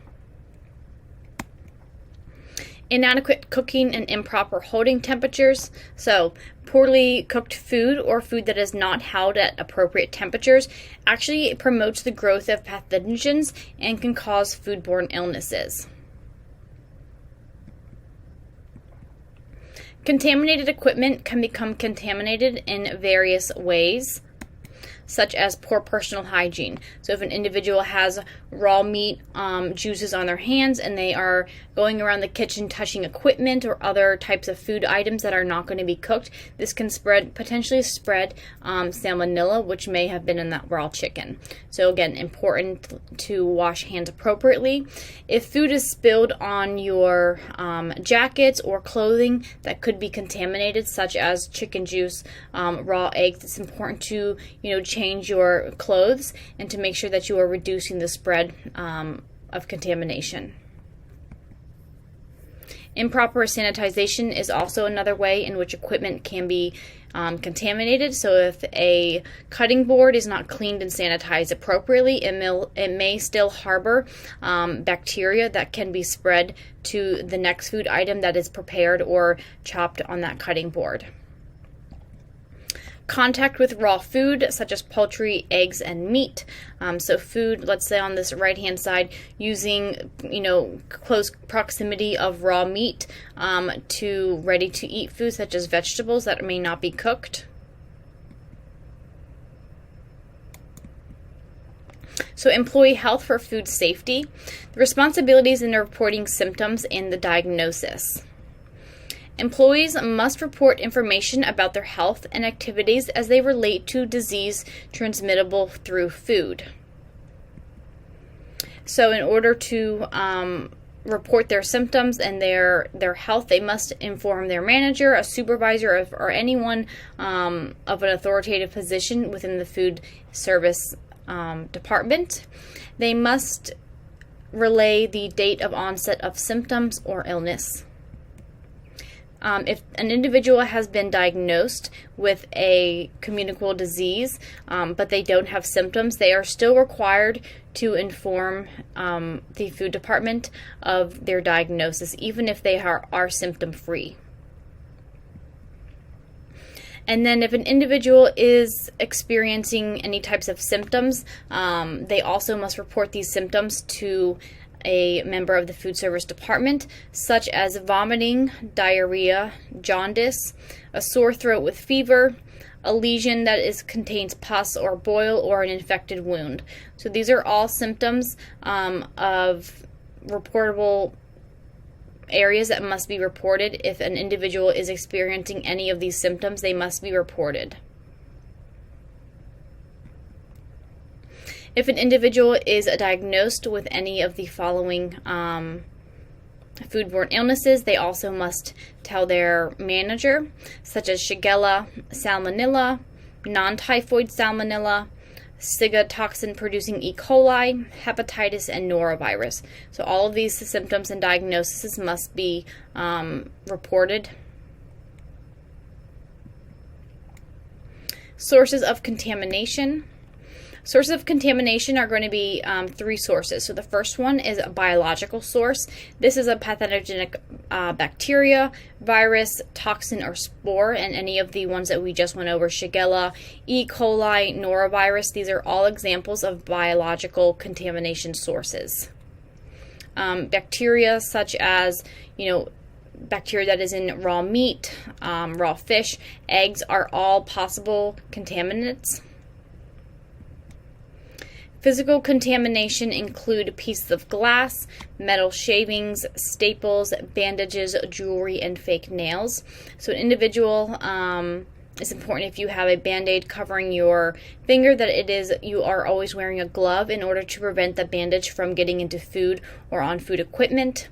Inadequate cooking and improper holding temperatures. So poorly cooked food or food that is not held at appropriate temperatures actually promotes the growth of pathogens and can cause foodborne illnesses. Contaminated equipment can become contaminated in various ways, such as poor personal hygiene. So if an individual has raw meat juices on their hands and they are going around the kitchen touching equipment or other types of food items that are not going to be cooked, this can potentially spread salmonella, which may have been in that raw chicken. So again, important to wash hands appropriately. If food is spilled on your jackets or clothing that could be contaminated, such as chicken juice, raw eggs, it's important to change your clothes and to make sure that you are reducing the spread of contamination. Improper sanitization is also another way in which equipment can be contaminated. So if a cutting board is not cleaned and sanitized appropriately, it may still harbor bacteria that can be spread to the next food item that is prepared or chopped on that cutting board. Contact with raw food, such as poultry, eggs, and meat. So food, let's say on this right-hand side, using close proximity of raw meat to ready-to-eat food, such as vegetables that may not be cooked. So employee health for food safety. The responsibilities in reporting symptoms and the diagnosis. Employees must report information about their health and activities as they relate to disease transmittable through food. So in order to report their symptoms and their health, they must inform their manager, a supervisor, or anyone of an authoritative position within the food service department. They must relay the date of onset of symptoms or illness. If an individual has been diagnosed with a communicable disease, but they don't have symptoms, they are still required to inform the food department of their diagnosis, even if they are symptom-free. And then if an individual is experiencing any types of symptoms, they also must report these symptoms to a member of the food service department, such as vomiting, diarrhea, jaundice, a sore throat with fever, a lesion that contains pus or boil, or an infected wound. So these are all symptoms of reportable areas that must be reported. If an individual is experiencing any of these symptoms, they must be reported. If an individual is diagnosed with any of the following foodborne illnesses, they also must tell their manager, such as Shigella, Salmonella, non-typhoid Salmonella, SIGA toxin-producing E. coli, hepatitis, and norovirus. So all of these symptoms and diagnoses must be reported. Sources of contamination. Sources of contamination are going to be three sources. So the first one is a biological source. This is a pathogenic bacteria, virus, toxin, or spore, and any of the ones that we just went over, Shigella, E. coli, norovirus, these are all examples of biological contamination sources. Bacteria such as, bacteria that is in raw meat, raw fish, eggs are all possible contaminants. Physical contamination include pieces of glass, metal shavings, staples, bandages, jewelry, and fake nails. So an individual It's important if you have a band-aid covering your finger that you are always wearing a glove in order to prevent the bandage from getting into food or on food equipment.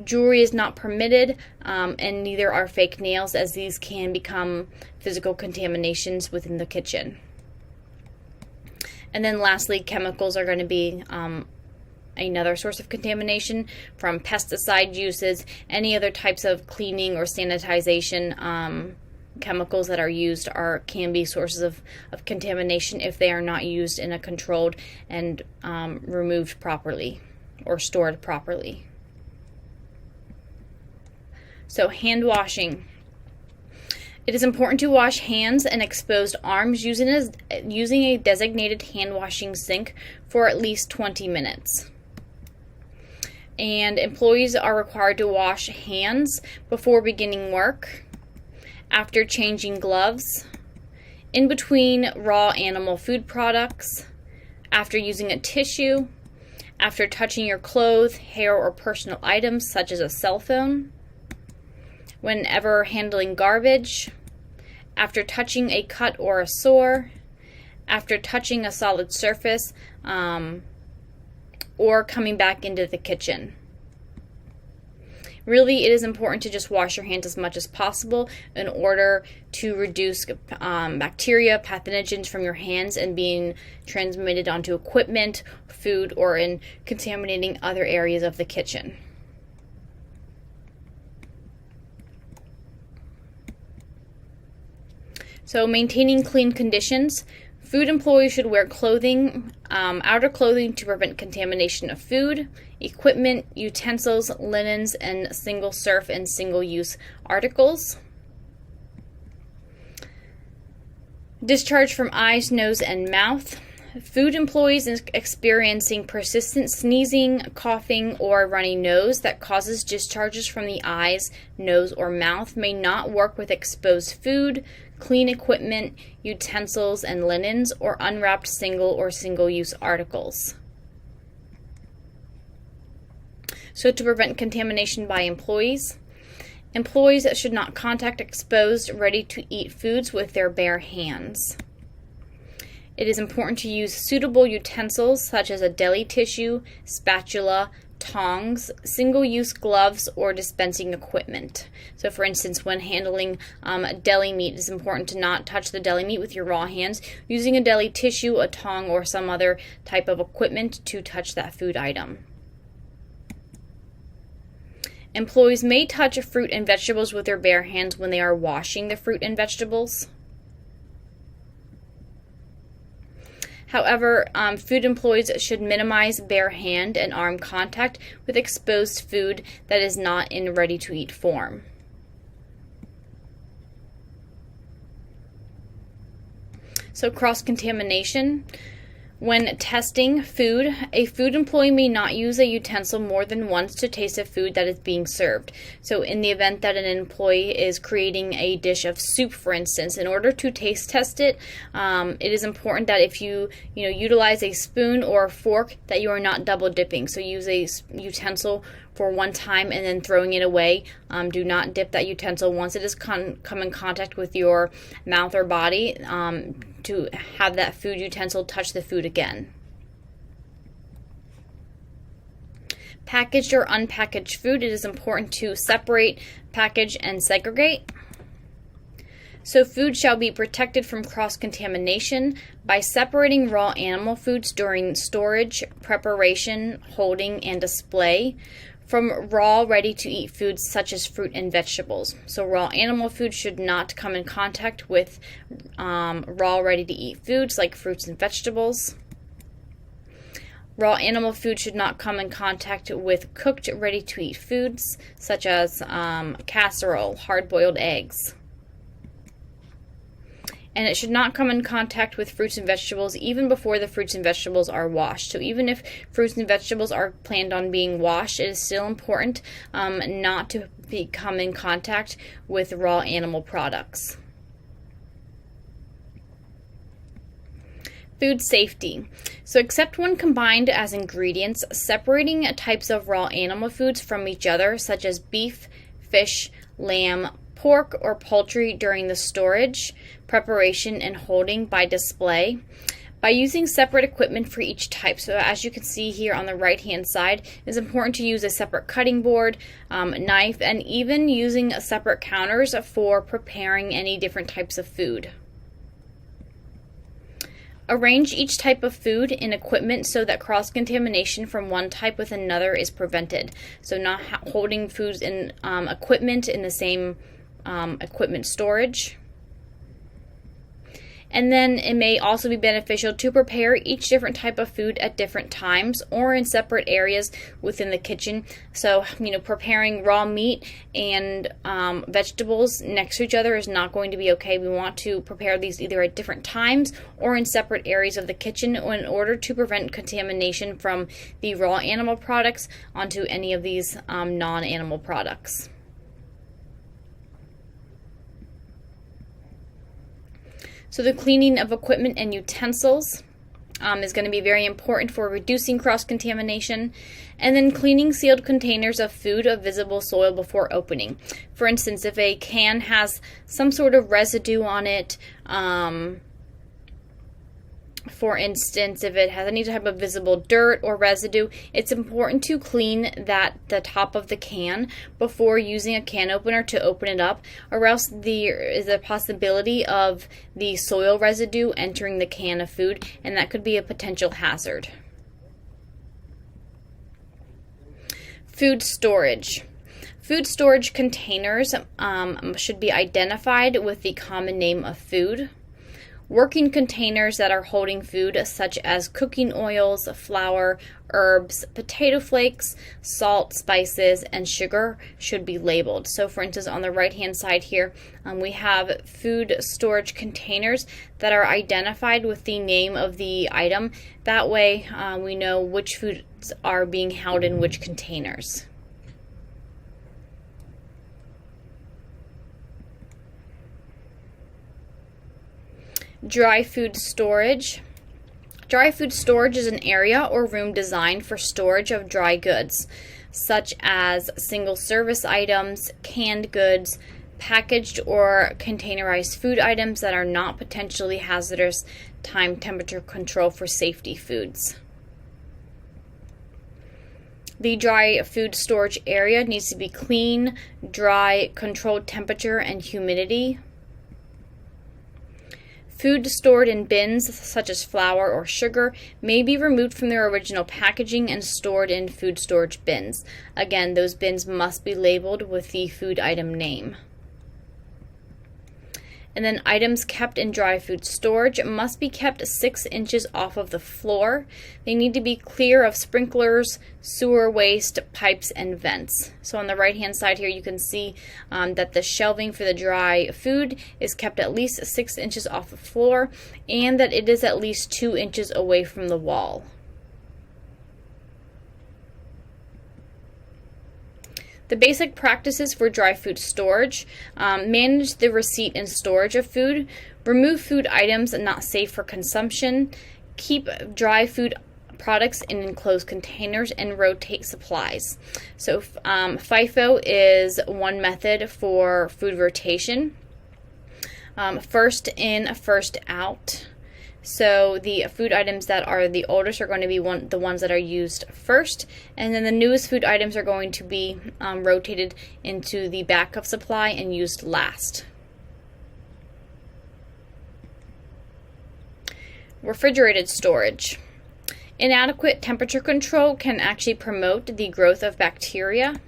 Jewelry is not permitted, and neither are fake nails, as these can become physical contaminations within the kitchen. And then lastly, chemicals are going to be another source of contamination from pesticide uses, any other types of cleaning or sanitization chemicals that are used can be sources of contamination if they are not used in a controlled and removed properly or stored properly. So hand washing. It is important to wash hands and exposed arms using a designated hand washing sink for at least 20 minutes. And employees are required to wash hands before beginning work, after changing gloves, in between raw animal food products, after using a tissue, after touching your clothes, hair, or personal items such as a cell phone, whenever handling garbage, after touching a cut or a sore, after touching a solid surface, or coming back into the kitchen. Really, it is important to just wash your hands as much as possible in order to reduce bacteria, pathogens from your hands and being transmitted onto equipment, food, or in contaminating other areas of the kitchen. So maintaining clean conditions. Food employees should wear clothing, outer clothing, to prevent contamination of food, equipment, utensils, linens, and single serve and single-use articles. Discharge from eyes, nose, and mouth. Food employees experiencing persistent sneezing, coughing, or runny nose that causes discharges from the eyes, nose, or mouth may not work with exposed food, clean equipment, utensils, and linens, or unwrapped single or single-use articles. So to prevent contamination by employees, employees should not contact exposed, ready-to-eat foods with their bare hands. It is important to use suitable utensils such as a deli tissue, spatula, tongs, single-use gloves, or dispensing equipment. So for instance, when handling deli meat, it is important to not touch the deli meat with your raw hands, using a deli tissue, a tong, or some other type of equipment to touch that food item. Employees may touch fruit and vegetables with their bare hands when they are washing the fruit and vegetables. However, food employees should minimize bare hand and arm contact with exposed food that is not in ready-to-eat form. So cross-contamination. When testing food, a food employee may not use a utensil more than once to taste a food that is being served. So in the event that an employee is creating a dish of soup, for instance, in order to taste test it, it is important that if you utilize a spoon or a fork, that you are not double dipping. So use a utensil for one time and then throwing it away. Do not dip that utensil once it has come in contact with your mouth or body, to have that food utensil touch the food again. Packaged or unpackaged food, it is important to separate, package, and segregate. So food shall be protected from cross-contamination by separating raw animal foods during storage, preparation, holding, and display from raw, ready-to-eat foods such as fruit and vegetables. So raw animal food should not come in contact with raw, ready-to-eat foods like fruits and vegetables. Raw animal food should not come in contact with cooked, ready-to-eat foods such as casserole, hard-boiled eggs. And it should not come in contact with fruits and vegetables even before the fruits and vegetables are washed. So even if fruits and vegetables are planned on being washed, it is still important not to come in contact with raw animal products. Food safety. So except when combined as ingredients, separating types of raw animal foods from each other, such as beef, fish, lamb, pork or poultry during the storage, preparation, and holding by display, by using separate equipment for each type. So as you can see here on the right hand side, it's important to use a separate cutting board, knife, and even using separate counters for preparing any different types of food. Arrange each type of food in equipment so that cross-contamination from one type with another is prevented. So not holding foods in equipment in the same equipment storage. And then it may also be beneficial to prepare each different type of food at different times or in separate areas within the kitchen. So, preparing raw meat and vegetables next to each other is not going to be okay. We want to prepare these either at different times or in separate areas of the kitchen in order to prevent contamination from the raw animal products onto any of these non-animal products. So the cleaning of equipment and utensils is going to be very important for reducing cross-contamination. And then cleaning sealed containers of food of visible soil before opening. For instance, if a can has some sort of residue on it, for instance, if it has any type of visible dirt or residue, it's important to clean the top of the can before using a can opener to open it up, or else there is a possibility of the soil residue entering the can of food, and that could be a potential hazard. Food storage. Food storage containers should be identified with the common name of food. Working containers that are holding food such as cooking oils, flour, herbs, potato flakes, salt, spices, and sugar should be labeled. So for instance, on the right hand side here, we have food storage containers that are identified with the name of the item. That way we know which foods are being held in which containers. Dry food storage. Dry food storage is an area or room designed for storage of dry goods, such as single-service items, canned goods, packaged or containerized food items that are not potentially hazardous, time temperature control for safety foods. The dry food storage area needs to be clean, dry, controlled temperature and humidity. Food stored in bins, such as flour or sugar, may be removed from their original packaging and stored in food storage bins. Again, those bins must be labeled with the food item name. And then items kept in dry food storage must be kept 6 inches off of the floor. They need to be clear of sprinklers, sewer waste, pipes, and vents. So on the right hand side here you can see that the shelving for the dry food is kept at least 6 inches off the floor and that it is at least 2 inches away from the wall. The basic practices for dry food storage: manage the receipt and storage of food, remove food items not safe for consumption, keep dry food products in enclosed containers, and rotate supplies. So FIFO is one method for food rotation. First in, first out. So the food items that are the oldest are going to be the ones that are used first, and then the newest food items are going to be rotated into the backup supply and used last. Refrigerated storage. Inadequate temperature control can actually promote the growth of bacteria.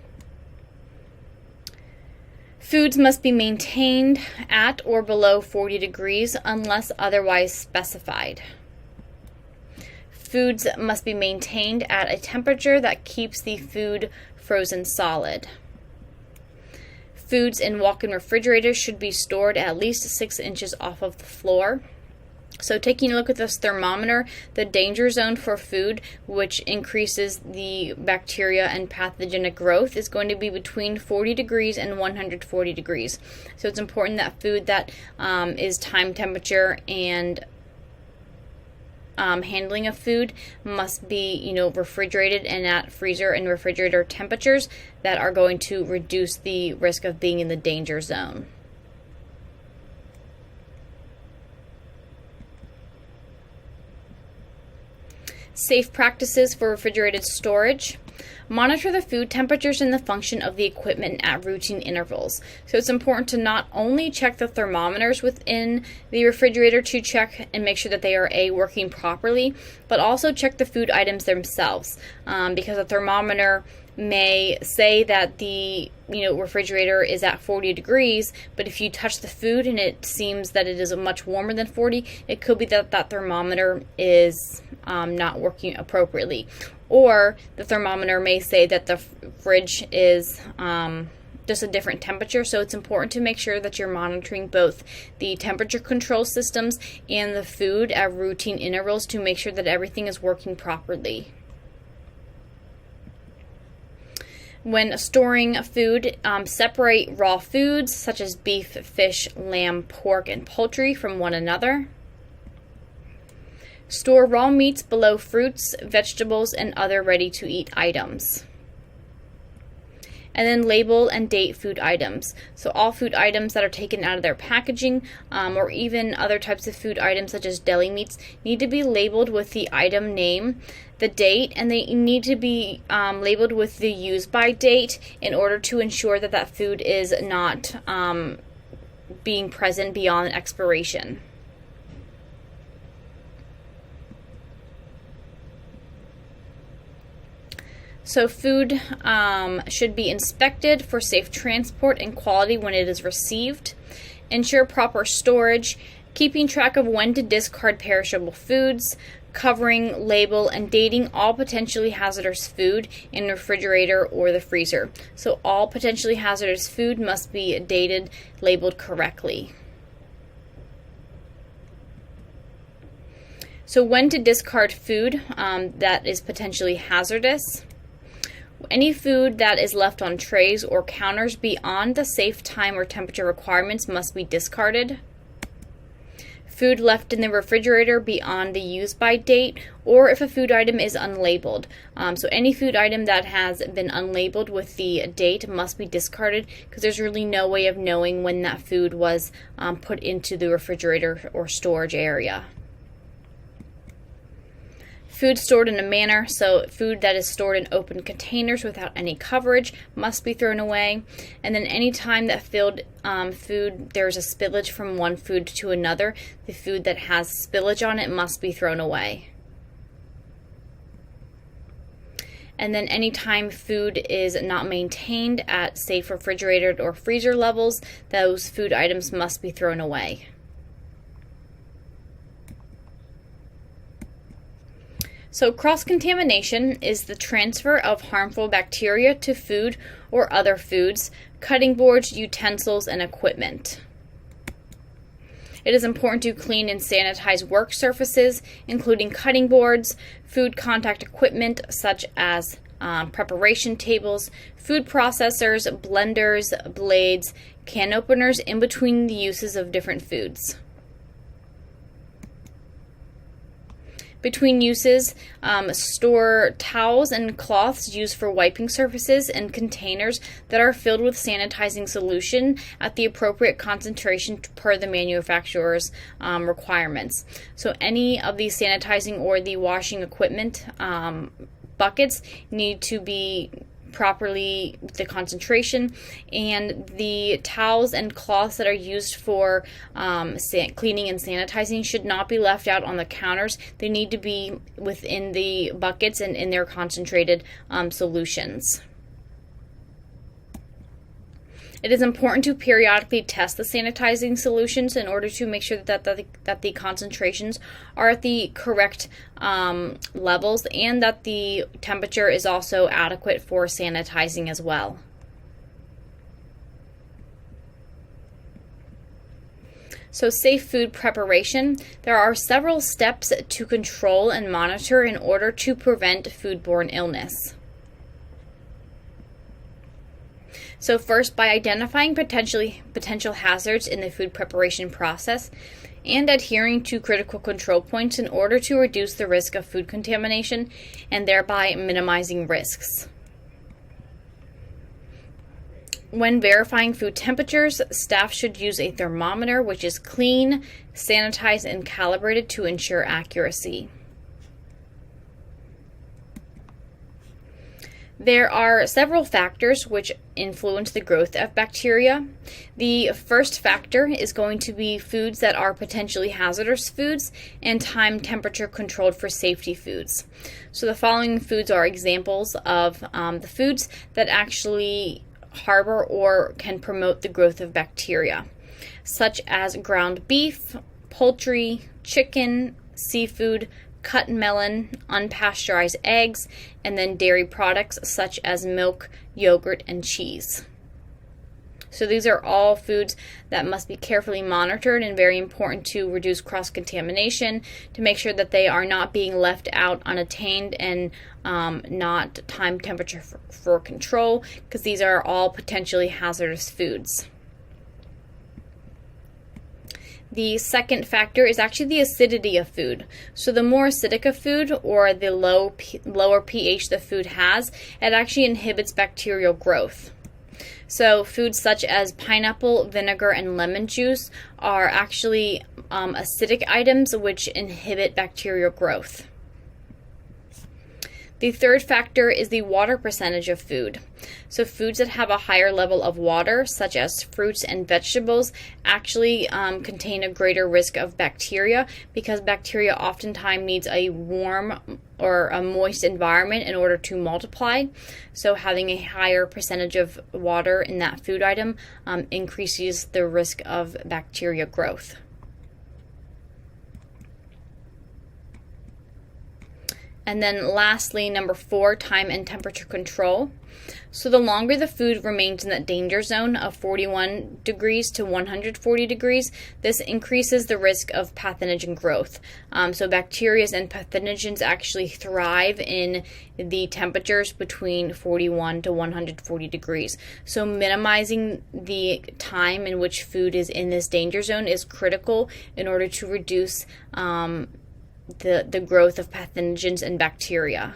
Foods must be maintained at or below 40 degrees unless otherwise specified. Foods must be maintained at a temperature that keeps the food frozen solid. Foods in walk-in refrigerators should be stored at least 6 inches off of the floor. So taking a look at this thermometer, the danger zone for food, which increases the bacteria and pathogenic growth, is going to be between 40 degrees and 140 degrees. So it's important that food that is time temperature and handling of food must be, refrigerated and at freezer and refrigerator temperatures that are going to reduce the risk of being in the danger zone. Safe practices for refrigerated storage. Monitor the food temperatures and the function of the equipment at routine intervals. So it's important to not only check the thermometers within the refrigerator to check and make sure that they are working properly, but also check the food items themselves, because a thermometer may say that the refrigerator is at 40 degrees, but if you touch the food and it seems that it is much warmer than 40, it could be that that thermometer is not working appropriately. Or the thermometer may say that the fridge is just a different temperature, so it's important to make sure that you're monitoring both the temperature control systems and the food at routine intervals to make sure that everything is working properly. When storing food, separate raw foods such as beef, fish, lamb, pork, and poultry from one another. Store raw meats below fruits, vegetables, and other ready-to-eat items. And then label and date food items. So all food items that are taken out of their packaging, or even other types of food items such as deli meats, need to be labeled with the item name, the date, and they need to be labeled with the use-by date in order to ensure that that food is not being present beyond expiration. So food should be inspected for safe transport and quality when it is received. Ensure proper storage, keeping track of when to discard perishable foods, covering, label, and dating all potentially hazardous food in the refrigerator or the freezer. So all potentially hazardous food must be dated, labeled correctly. So when to discard food that is potentially hazardous. Any food that is left on trays or counters beyond the safe time or temperature requirements must be discarded. Food left in the refrigerator beyond the use-by date, or if a food item is unlabeled. So any food item that has been unlabeled with the date must be discarded, because there's really no way of knowing when that food was put into the refrigerator or storage area. Food stored in a manner, so food that is stored in open containers without any coverage must be thrown away. And then any time that filled food, there's a spillage from one food to another, the food that has spillage on it must be thrown away. And then anytime food is not maintained at safe refrigerated or freezer levels, those food items must be thrown away. So cross-contamination is the transfer of harmful bacteria to food or other foods, cutting boards, utensils, and equipment. It is important to clean and sanitize work surfaces, including cutting boards, food contact equipment such as preparation tables, food processors, blenders, blades, can openers, in between the uses of different foods. Between uses, store towels and cloths used for wiping surfaces and containers that are filled with sanitizing solution at the appropriate concentration per the manufacturer's requirements. So any of these sanitizing or the washing equipment buckets need to be properly the concentration, and the towels and cloths that are used for cleaning and sanitizing should not be left out on the counters. They need to be within the buckets and in their concentrated solutions. It is important to periodically test the sanitizing solutions in order to make sure that the concentrations are at the correct levels, and that the temperature is also adequate for sanitizing as well. So safe food preparation. There are several steps to control and monitor in order to prevent foodborne illness. So first, by identifying potential hazards in the food preparation process and adhering to critical control points in order to reduce the risk of food contamination and thereby minimizing risks. When verifying food temperatures, staff should use a thermometer which is clean, sanitized, and calibrated to ensure accuracy. There are several factors which influence the growth of bacteria. The first factor is going to be foods that are potentially hazardous foods and time temperature controlled for safety foods. So the following foods are examples of the foods that actually harbor or can promote the growth of bacteria, such as ground beef, poultry, chicken, seafood, cut melon, unpasteurized eggs, and then dairy products such as milk, yogurt, and cheese. So these are all foods that must be carefully monitored and very important to reduce cross-contamination, to make sure that they are not being left out unattained and not time temperature for control, because these are all potentially hazardous foods. The second factor is actually the acidity of food. So the more acidic a food, or the lower pH the food has, it actually inhibits bacterial growth. So foods such as pineapple, vinegar, and lemon juice are actually acidic items which inhibit bacterial growth. The third factor is the water percentage of food. So foods that have a higher level of water, such as fruits and vegetables, actually contain a greater risk of bacteria, because bacteria oftentimes needs a warm or a moist environment in order to multiply. So having a higher percentage of water in that food item increases the risk of bacteria growth. And then lastly, number 4, time and temperature control. So the longer the food remains in that danger zone of 41 degrees to 140 degrees, this increases the risk of pathogen growth. So bacteria and pathogens actually thrive in the temperatures between 41 to 140 degrees. So minimizing the time in which food is in this danger zone is critical in order to reduce the growth of pathogens and bacteria.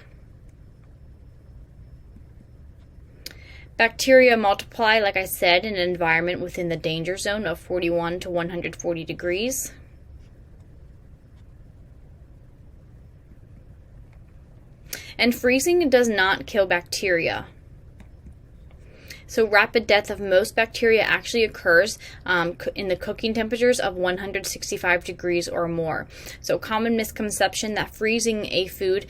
Bacteria multiply, like I said, in an environment within the danger zone of 41 to 140 degrees. And freezing does not kill bacteria. So rapid death of most bacteria actually occurs in the cooking temperatures of 165 degrees or more. So common misconception that freezing a food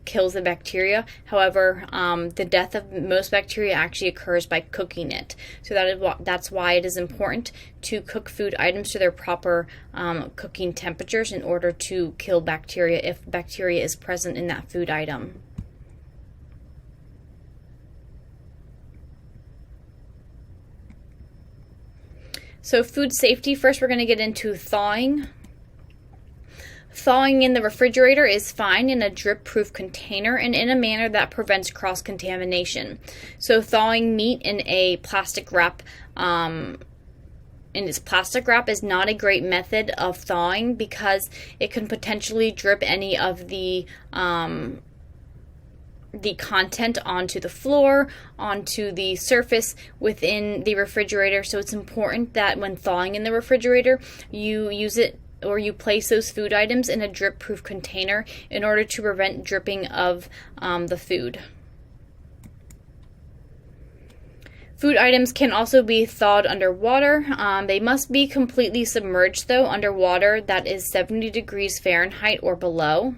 kills the bacteria. However, the death of most bacteria actually occurs by cooking it. So that's why it is important to cook food items to their proper cooking temperatures in order to kill bacteria if bacteria is present in that food item. So food safety, first we're going to get into thawing. Thawing in the refrigerator is fine in a drip-proof container and in a manner that prevents cross-contamination. So thawing meat in a plastic wrap is not a great method of thawing, because it can potentially drip any of the content onto the floor, onto the surface within the refrigerator. So it's important that when thawing in the refrigerator, you use it, or you place those food items in a drip-proof container in order to prevent dripping of the food. Food items can also be thawed underwater. They must be completely submerged, though, underwater that is 70 degrees Fahrenheit or below.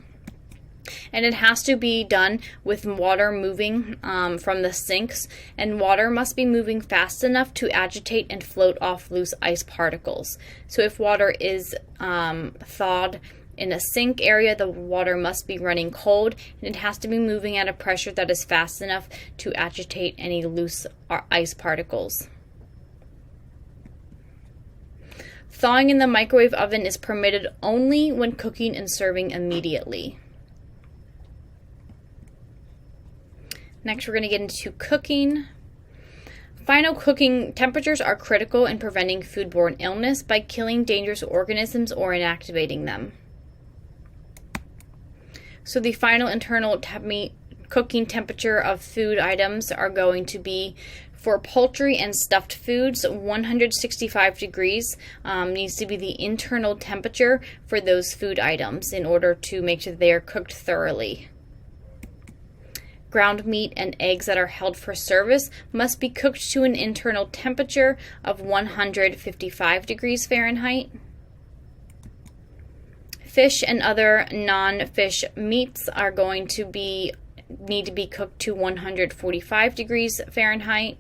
And it has to be done with water moving from the sinks, and water must be moving fast enough to agitate and float off loose ice particles. So if water is thawed in a sink area, the water must be running cold, and it has to be moving at a pressure that is fast enough to agitate any loose ice particles. Thawing in the microwave oven is permitted only when cooking and serving immediately. Next, we're going to get into cooking. Final cooking temperatures are critical in preventing foodborne illness by killing dangerous organisms or inactivating them. So the final internal cooking temperature of food items are going to be, for poultry and stuffed foods, 165 degrees needs to be the internal temperature for those food items in order to make sure they are cooked thoroughly. Ground meat and eggs that are held for service must be cooked to an internal temperature of 155 degrees Fahrenheit. Fish and other non-fish meats are going to need to be cooked to 145 degrees Fahrenheit.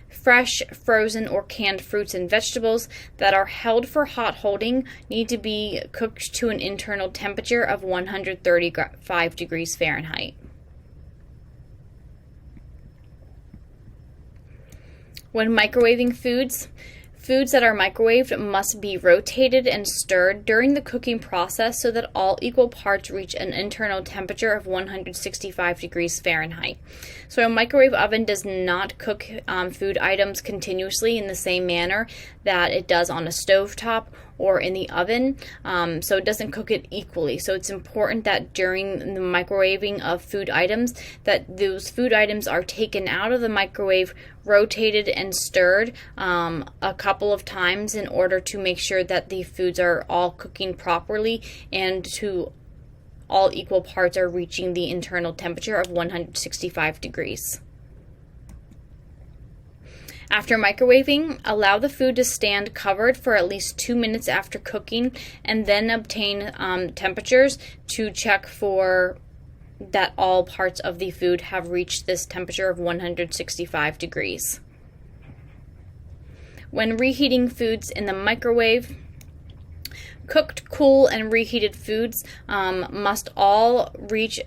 Fresh, frozen, or canned fruits and vegetables that are held for hot holding need to be cooked to an internal temperature of 135 degrees Fahrenheit. When microwaving foods, foods that are microwaved must be rotated and stirred during the cooking process so that all equal parts reach an internal temperature of 165 degrees Fahrenheit. So a microwave oven does not cook food items continuously in the same manner that it does on a stovetop or in the oven, so it doesn't cook it equally. So it's important that during the microwaving of food items, that those food items are taken out of the microwave, rotated and stirred a couple of times in order to make sure that the foods are all cooking properly and to all equal parts are reaching the internal temperature of 165 degrees. After microwaving, allow the food to stand covered for at least 2 minutes after cooking, and then obtain temperatures to check for that all parts of the food have reached this temperature of 165 degrees. When reheating foods in the microwave, cooked, cool, and reheated foods must all reach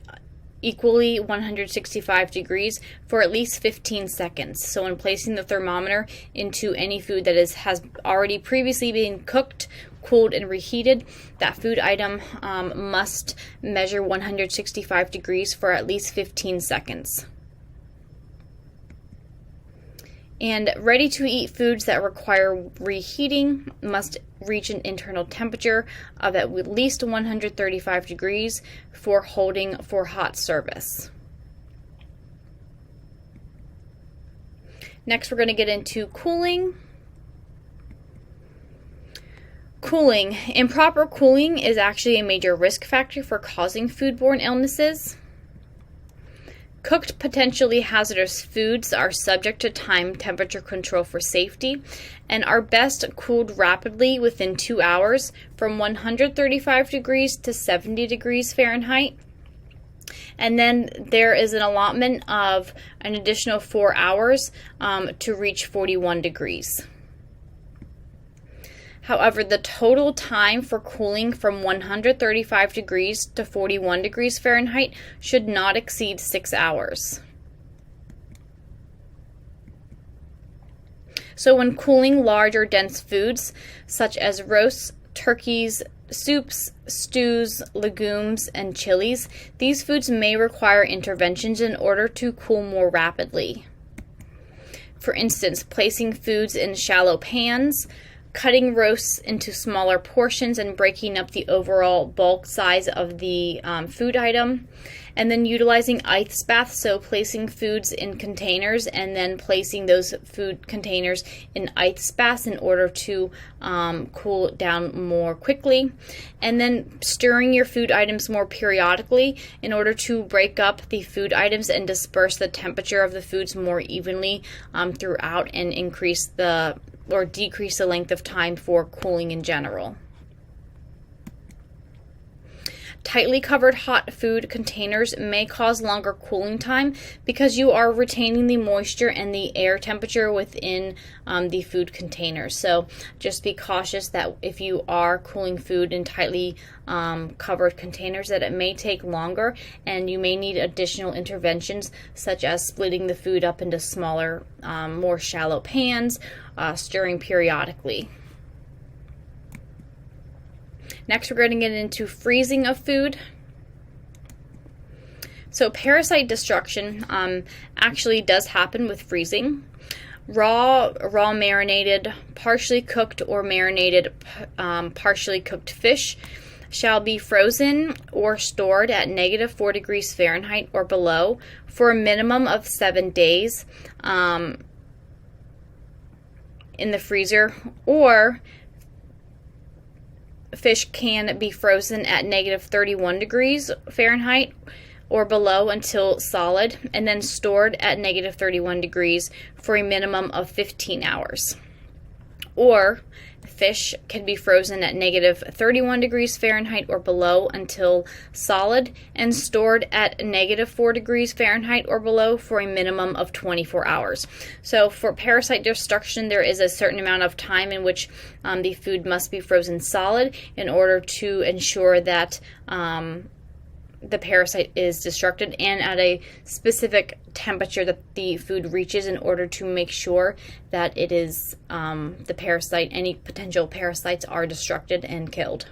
equally 165 degrees for at least 15 seconds. So when placing the thermometer into any food that has already previously been cooked, cooled, and reheated, that food item must measure 165 degrees for at least 15 seconds. And ready-to-eat foods that require reheating must reach an internal temperature of at least 135 degrees for holding for hot service. Next, we're going to get into cooling. Cooling. Improper cooling is actually a major risk factor for causing foodborne illnesses. Cooked, potentially hazardous foods are subject to time temperature control for safety and are best cooled rapidly within 2 hours from 135 degrees to 70 degrees Fahrenheit. And then there is an allotment of an additional 4 hours to reach 41 degrees. However, the total time for cooling from 135 degrees to 41 degrees Fahrenheit should not exceed 6 hours. So when cooling large or dense foods, such as roasts, turkeys, soups, stews, legumes, and chilies, these foods may require interventions in order to cool more rapidly. For instance, placing foods in shallow pans, cutting roasts into smaller portions and breaking up the overall bulk size of the food item, and then utilizing ice baths, so placing foods in containers and then placing those food containers in ice baths in order to cool down more quickly, and then stirring your food items more periodically in order to break up the food items and disperse the temperature of the foods more evenly throughout and decrease the length of time for cooling in general. Tightly covered hot food containers may cause longer cooling time because you are retaining the moisture and the air temperature within the food containers. So just be cautious that if you are cooling food in tightly covered containers, that it may take longer and you may need additional interventions such as splitting the food up into smaller, more shallow pans, stirring periodically. Next, we're going to get into freezing of food. So parasite destruction actually does happen with freezing. Raw marinated, partially cooked or marinated, partially cooked fish shall be frozen or stored at -4 degrees Fahrenheit or below for a minimum of 7 days in the freezer, or fish can be frozen at -31 degrees Fahrenheit or below until solid, and then stored at -31 degrees for a minimum of 15 hours. Or fish can be frozen at -31 degrees Fahrenheit or below until solid and stored at -4 degrees Fahrenheit or below for a minimum of 24 hours. So for parasite destruction, there is a certain amount of time in which the food must be frozen solid in order to ensure that the parasite is destructed, and at a specific temperature that the food reaches in order to make sure that it is the parasite, any potential parasites are destructed and killed.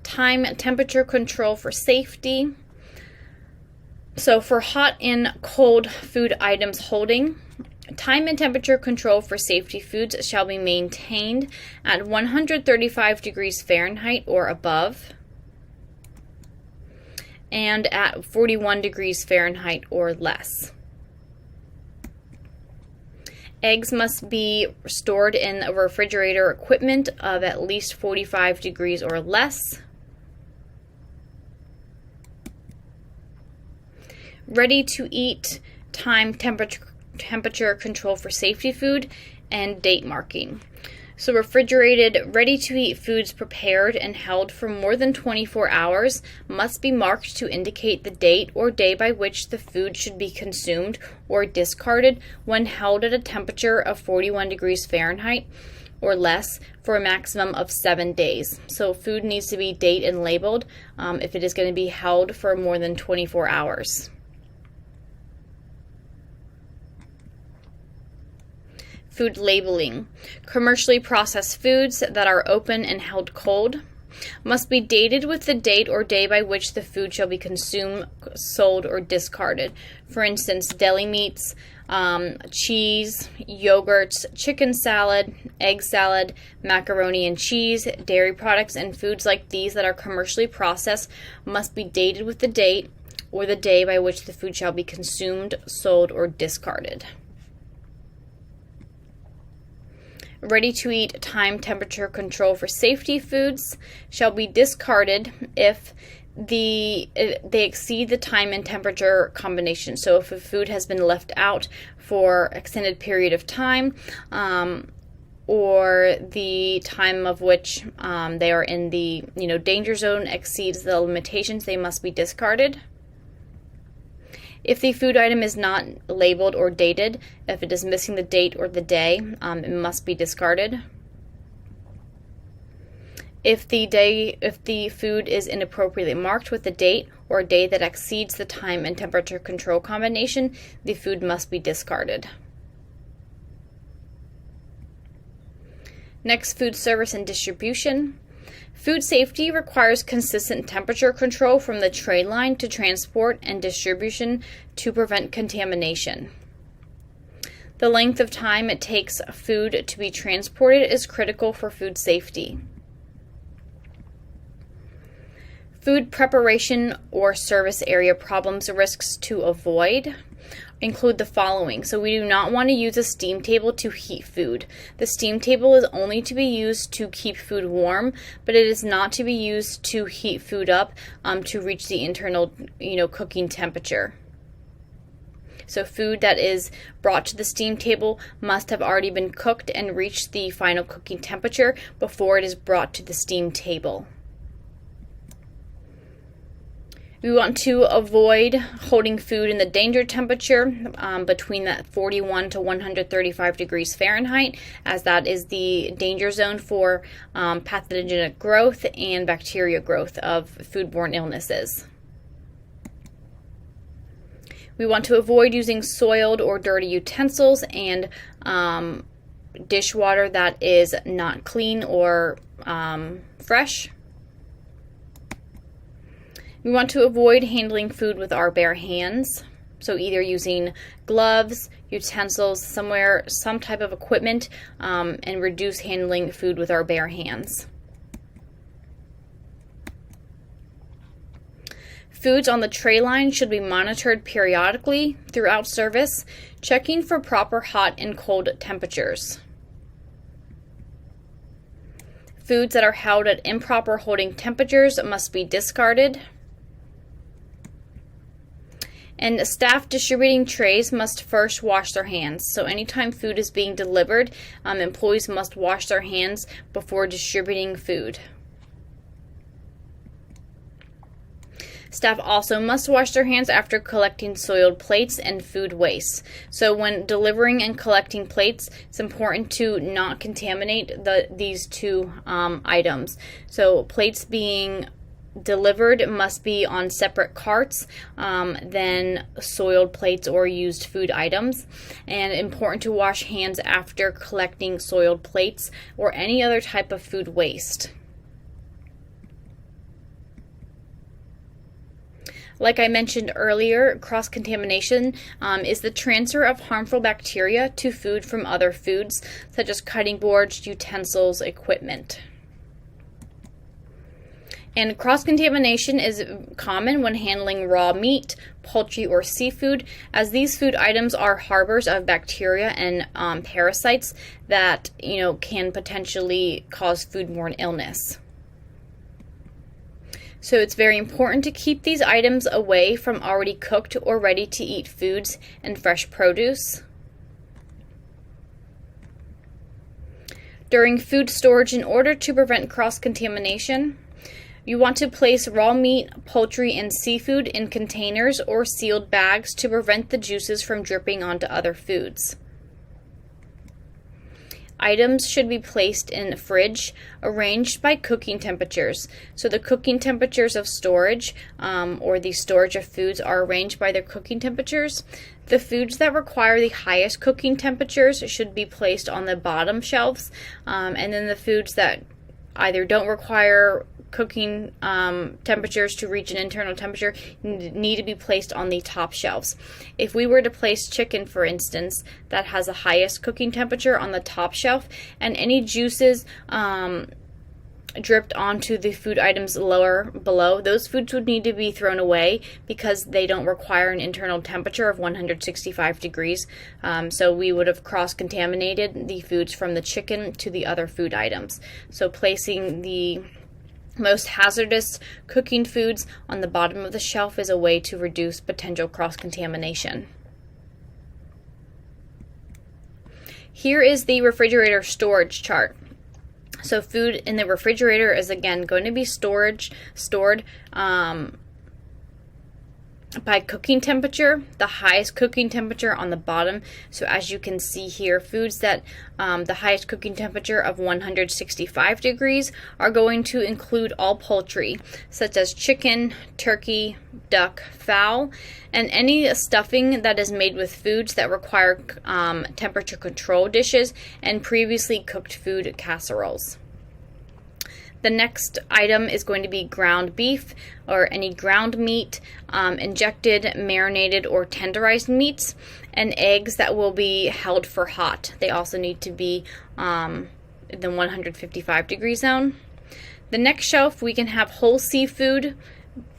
Time temperature control for safety. So for hot and cold food items holding, time and temperature control for safety foods shall be maintained at 135 degrees Fahrenheit or above, and at 41 degrees Fahrenheit or less. Eggs must be stored in a refrigerator equipment of at least 45 degrees or less. Ready to eat, time, temperature control for safety food, and date marking. So refrigerated, ready-to-eat foods prepared and held for more than 24 hours must be marked to indicate the date or day by which the food should be consumed or discarded when held at a temperature of 41 degrees Fahrenheit or less for a maximum of 7 days. So food needs to be date and labeled if it is going to be held for more than 24 hours. Food labeling. Commercially processed foods that are open and held cold must be dated with the date or day by which the food shall be consumed, sold, or discarded. For instance, deli meats, cheese, yogurts, chicken salad, egg salad, macaroni and cheese, dairy products, and foods like these that are commercially processed must be dated with the date or the day by which the food shall be consumed, sold, or discarded. Ready-to-eat time temperature control for safety foods shall be discarded if they exceed the time and temperature combination. So if a food has been left out for extended period of time, or the time of which they are in the danger zone exceeds the limitations, they must be discarded. If the food item is not labeled or dated, if it is missing the date or the day, it must be discarded. If the food is inappropriately marked with the date or day that exceeds the time and temperature control combination, the food must be discarded. Next, food service and distribution. Food safety requires consistent temperature control from the tray line to transport and distribution to prevent contamination. The length of time it takes food to be transported is critical for food safety. Food preparation or service area problems or risks to avoid include the following. So we do not want to use a steam table to heat food. The steam table is only to be used to keep food warm, but it is not to be used to heat food up to reach the internal cooking temperature. So food that is brought to the steam table must have already been cooked and reached the final cooking temperature before it is brought to the steam table. We want to avoid holding food in the danger temperature between that 41 to 135 degrees Fahrenheit, as that is the danger zone for pathogenic growth and bacteria growth of foodborne illnesses. We want to avoid using soiled or dirty utensils and dishwater that is not clean or fresh. We want to avoid handling food with our bare hands. So either using gloves, utensils, some type of equipment, and reduce handling food with our bare hands. Foods on the tray line should be monitored periodically throughout service, checking for proper hot and cold temperatures. Foods that are held at improper holding temperatures must be discarded. And staff distributing trays must first wash their hands. So anytime food is being delivered, employees must wash their hands before distributing food. Staff also must wash their hands after collecting soiled plates and food waste. So when delivering and collecting plates, it's important to not contaminate these two items. So plates being delivered must be on separate carts than soiled plates or used food items, and important to wash hands after collecting soiled plates or any other type of food waste. Like I mentioned earlier, cross-contamination is the transfer of harmful bacteria to food from other foods, such as cutting boards, utensils, equipment. And cross-contamination is common when handling raw meat, poultry, or seafood, as these food items are harbors of bacteria and parasites that can potentially cause foodborne illness. So it's very important to keep these items away from already cooked or ready-to-eat foods and fresh produce. During food storage, in order to prevent cross-contamination, you want to place raw meat, poultry, and seafood in containers or sealed bags to prevent the juices from dripping onto other foods. Items should be placed in a fridge arranged by cooking temperatures. So the cooking temperatures of storage or the storage of foods are arranged by their cooking temperatures. The foods that require the highest cooking temperatures should be placed on the bottom shelves, and then the foods that either don't require cooking temperatures to reach an internal temperature need to be placed on the top shelves. If we were to place chicken, for instance, that has the highest cooking temperature on the top shelf, and any juices dripped onto the food items below, those foods would need to be thrown away because they don't require an internal temperature of 165 degrees. So we would have cross-contaminated the foods from the chicken to the other food items. So placing the most hazardous cooking foods on the bottom of the shelf is a way to reduce potential cross-contamination. Here is the refrigerator storage chart. So food in the refrigerator is again going to be stored by cooking temperature, the highest cooking temperature on the bottom. So as you can see here, foods that the highest cooking temperature of 165 degrees are going to include all poultry, such as chicken, turkey, duck, fowl, and any stuffing that is made with foods that require temperature control dishes and previously cooked food casseroles. The next item is going to be ground beef or any ground meat, injected, marinated, or tenderized meats, and eggs that will be held for hot. They also need to be in the 155 degree zone. The next shelf, we can have whole seafood,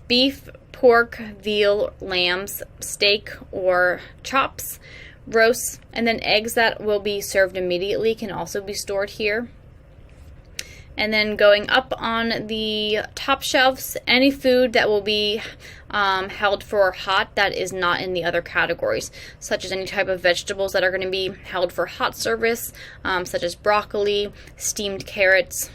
beef, pork, veal, lambs, steak, or chops, roasts, and then eggs that will be served immediately can also be stored here. And then going up on the top shelves, any food that will be held for hot that is not in the other categories, such as any type of vegetables that are going to be held for hot service, such as broccoli, steamed carrots.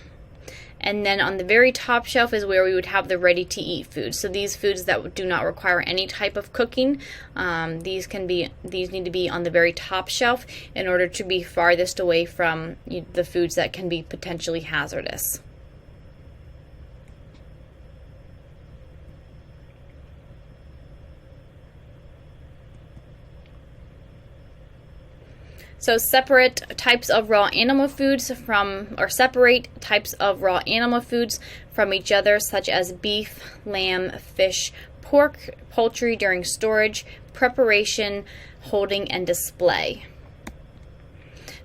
And then on the very top shelf is where we would have the ready-to-eat foods. So these foods that do not require any type of cooking, these need to be on the very top shelf in order to be farthest away from the foods that can be potentially hazardous. So separate types of raw animal foods from each other, such as beef, lamb, fish, pork, poultry during storage, preparation, holding, and display.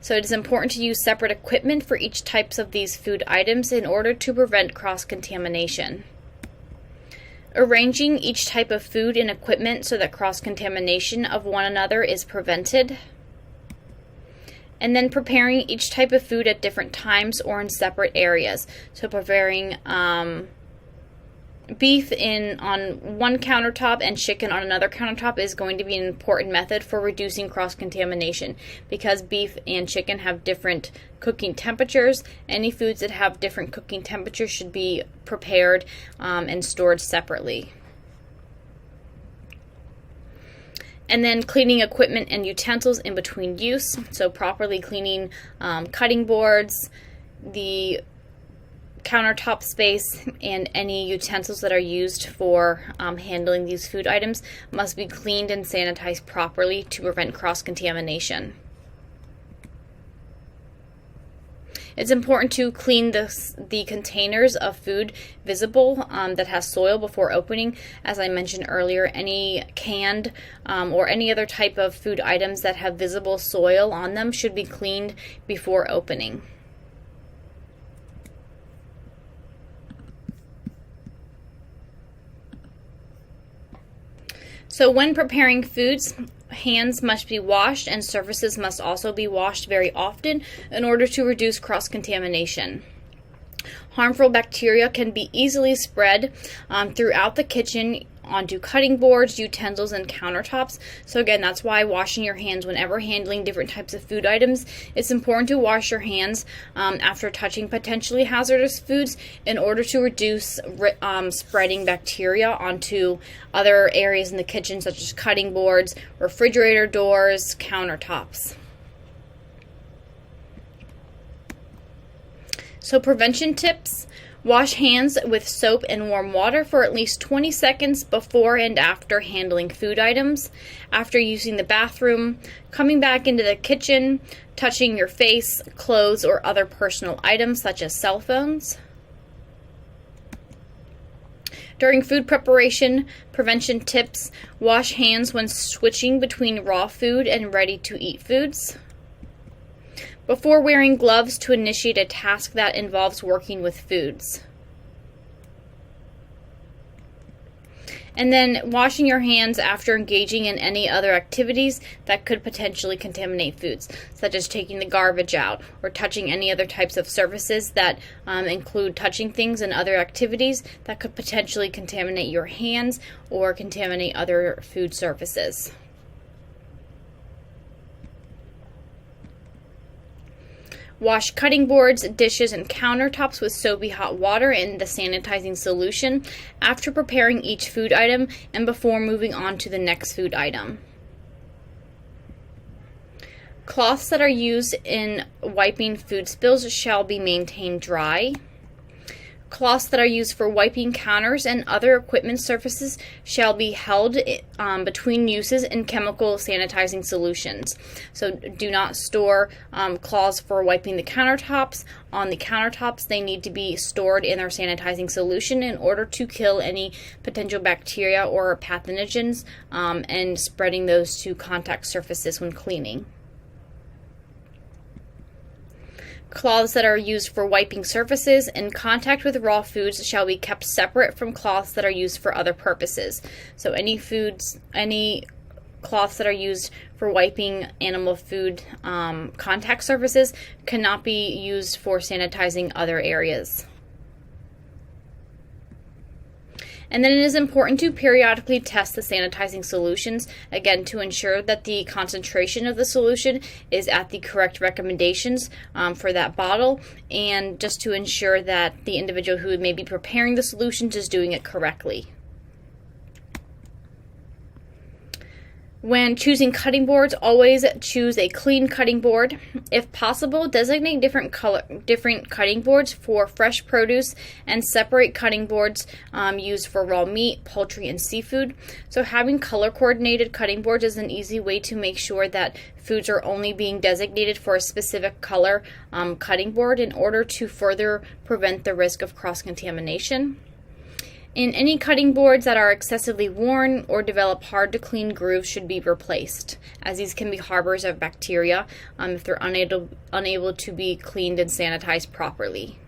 So it is important to use separate equipment for each types of these food items in order to prevent cross-contamination. Arranging each type of food and equipment so that cross-contamination of one another is prevented. And then preparing each type of food at different times or in separate areas. So preparing beef on one countertop and chicken on another countertop is going to be an important method for reducing cross-contamination. Because beef and chicken have different cooking temperatures, any foods that have different cooking temperatures should be prepared and stored separately. And then cleaning equipment and utensils in between use, so properly cleaning cutting boards, the countertop space, and any utensils that are used for handling these food items must be cleaned and sanitized properly to prevent cross-contamination. It's important to clean the containers of food visible that has soil before opening. As I mentioned earlier, any canned or any other type of food items that have visible soil on them should be cleaned before opening. So when preparing foods, hands must be washed and surfaces must also be washed very often in order to reduce cross-contamination. Harmful bacteria can be easily spread throughout the kitchen onto cutting boards, utensils, and countertops. So again, that's why washing your hands whenever handling different types of food items. It's important to wash your hands after touching potentially hazardous foods in order to reduce spreading bacteria onto other areas in the kitchen, such as cutting boards, refrigerator doors, countertops. So prevention tips. Wash hands with soap and warm water for at least 20 seconds before and after handling food items, after using the bathroom, coming back into the kitchen, touching your face, clothes, or other personal items such as cell phones. During food preparation, prevention tips: wash hands when switching between raw food and ready-to-eat foods. Before wearing gloves to initiate a task that involves working with foods. And then washing your hands after engaging in any other activities that could potentially contaminate foods, such as taking the garbage out or touching any other types of surfaces that include touching things and other activities that could potentially contaminate your hands or contaminate other food surfaces. Wash cutting boards, dishes, and countertops with soapy hot water in the sanitizing solution after preparing each food item and before moving on to the next food item. Cloths that are used in wiping food spills shall be maintained dry. Cloths that are used for wiping counters and other equipment surfaces shall be held between uses in chemical sanitizing solutions. So do not store cloths for wiping the countertops. On the countertops, they need to be stored in their sanitizing solution in order to kill any potential bacteria or pathogens and spreading those to contact surfaces when cleaning. Cloths that are used for wiping surfaces in contact with raw foods shall be kept separate from cloths that are used for other purposes. So any cloths that are used for wiping animal food contact surfaces cannot be used for sanitizing other areas. And then it is important to periodically test the sanitizing solutions, again, to ensure that the concentration of the solution is at the correct recommendations for that bottle, and just to ensure that the individual who may be preparing the solutions is doing it correctly. When choosing cutting boards, always choose a clean cutting board. If possible, designate different cutting boards for fresh produce and separate cutting boards used for raw meat, poultry, and seafood. So having color-coordinated cutting boards is an easy way to make sure that foods are only being designated for a specific color cutting board in order to further prevent the risk of cross-contamination. And any cutting boards that are excessively worn or develop hard to clean grooves should be replaced, as these can be harbors of bacteria if they're unable to be cleaned and sanitized properly.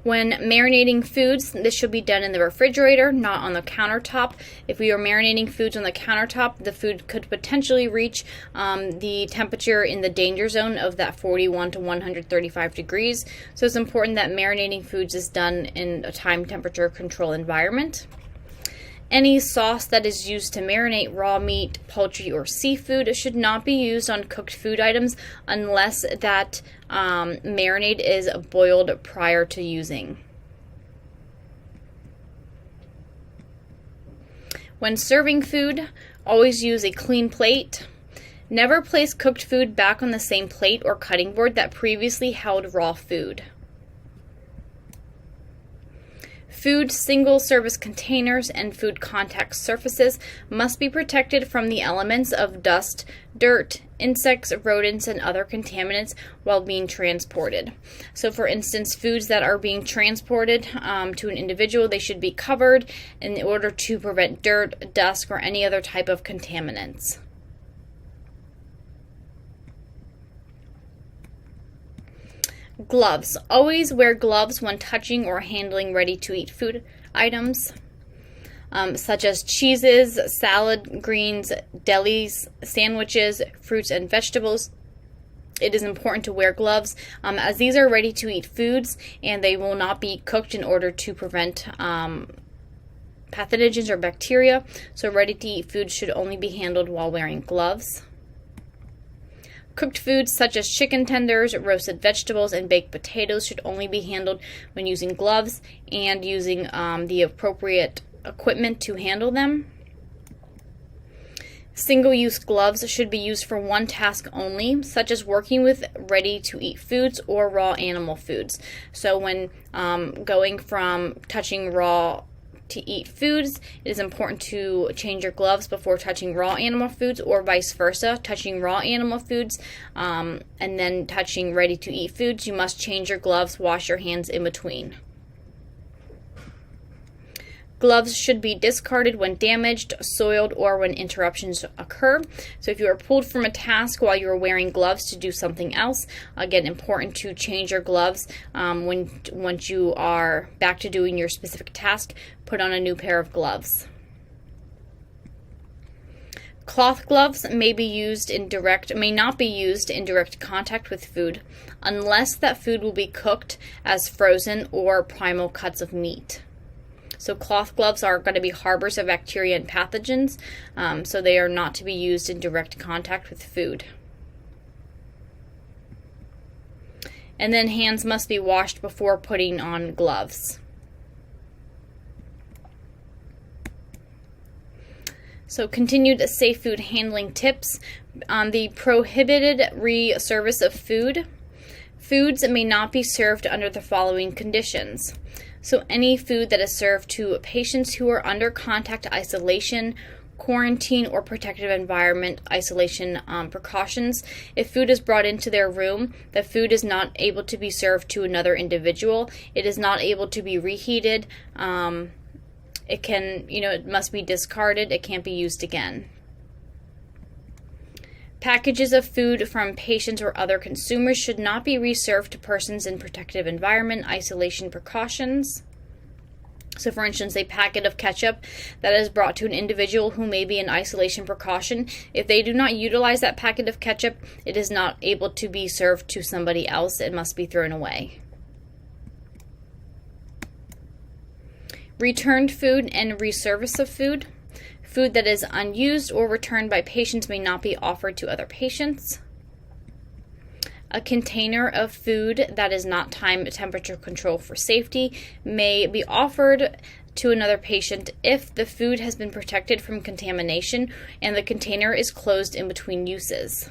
When marinating foods, this should be done in the refrigerator, not on the countertop. If we are marinating foods on the countertop, the food could potentially reach the temperature in the danger zone of that 41 to 135 degrees. So it's important that marinating foods is done in a time temperature control environment. Any sauce that is used to marinate raw meat, poultry, or seafood should not be used on cooked food items unless that marinade is boiled prior to using. When serving food, always use a clean plate. Never place cooked food back on the same plate or cutting board that previously held raw food. Food single-service containers and food contact surfaces must be protected from the elements of dust, dirt, insects, rodents, and other contaminants while being transported. So for instance, foods that are being transported to an individual, they should be covered in order to prevent dirt, dust, or any other type of contaminants. Gloves. Always wear gloves when touching or handling ready-to-eat food items, such as cheeses, salad greens, delis, sandwiches, fruits, and vegetables. It is important to wear gloves as these are ready-to-eat foods and they will not be cooked in order to prevent pathogens or bacteria. So ready-to-eat foods should only be handled while wearing gloves. Cooked foods such as chicken tenders, roasted vegetables, and baked potatoes should only be handled when using gloves and using the appropriate equipment to handle them. Single-use gloves should be used for one task only, such as working with ready-to-eat foods or raw animal foods. So when going from touching raw to eat foods, it is important to change your gloves before touching raw animal foods, or vice versa. Touching raw animal foods and then touching ready to eat foods, you must change your gloves, wash your hands in between. Gloves should be discarded when damaged, soiled, or when interruptions occur. So if you are pulled from a task while you are wearing gloves to do something else, again, important to change your gloves once you are back to doing your specific task. Put on a new pair of gloves. Cloth gloves may not be used in direct contact with food unless that food will be cooked as frozen or primal cuts of meat. So cloth gloves are going to be harbors of bacteria and pathogens, so they are not to be used in direct contact with food. And then hands must be washed before putting on gloves. So continued safe food handling tips on the prohibited re-service of food. Foods may not be served under the following conditions. So any food that is served to patients who are under contact isolation, quarantine, or protective environment isolation precautions. If food is brought into their room, the food is not able to be served to another individual. It is not able to be reheated. It must be discarded. It can't be used again. Packages of food from patients or other consumers should not be reserved to persons in protective environment isolation precautions. So for instance, a packet of ketchup that is brought to an individual who may be in isolation precaution, if they do not utilize that packet of ketchup, it is not able to be served to somebody else. It must be thrown away. Returned food and reservice of food. Food that is unused or returned by patients may not be offered to other patients. A container of food that is not time temperature control for safety may be offered to another patient if the food has been protected from contamination and the container is closed in between uses.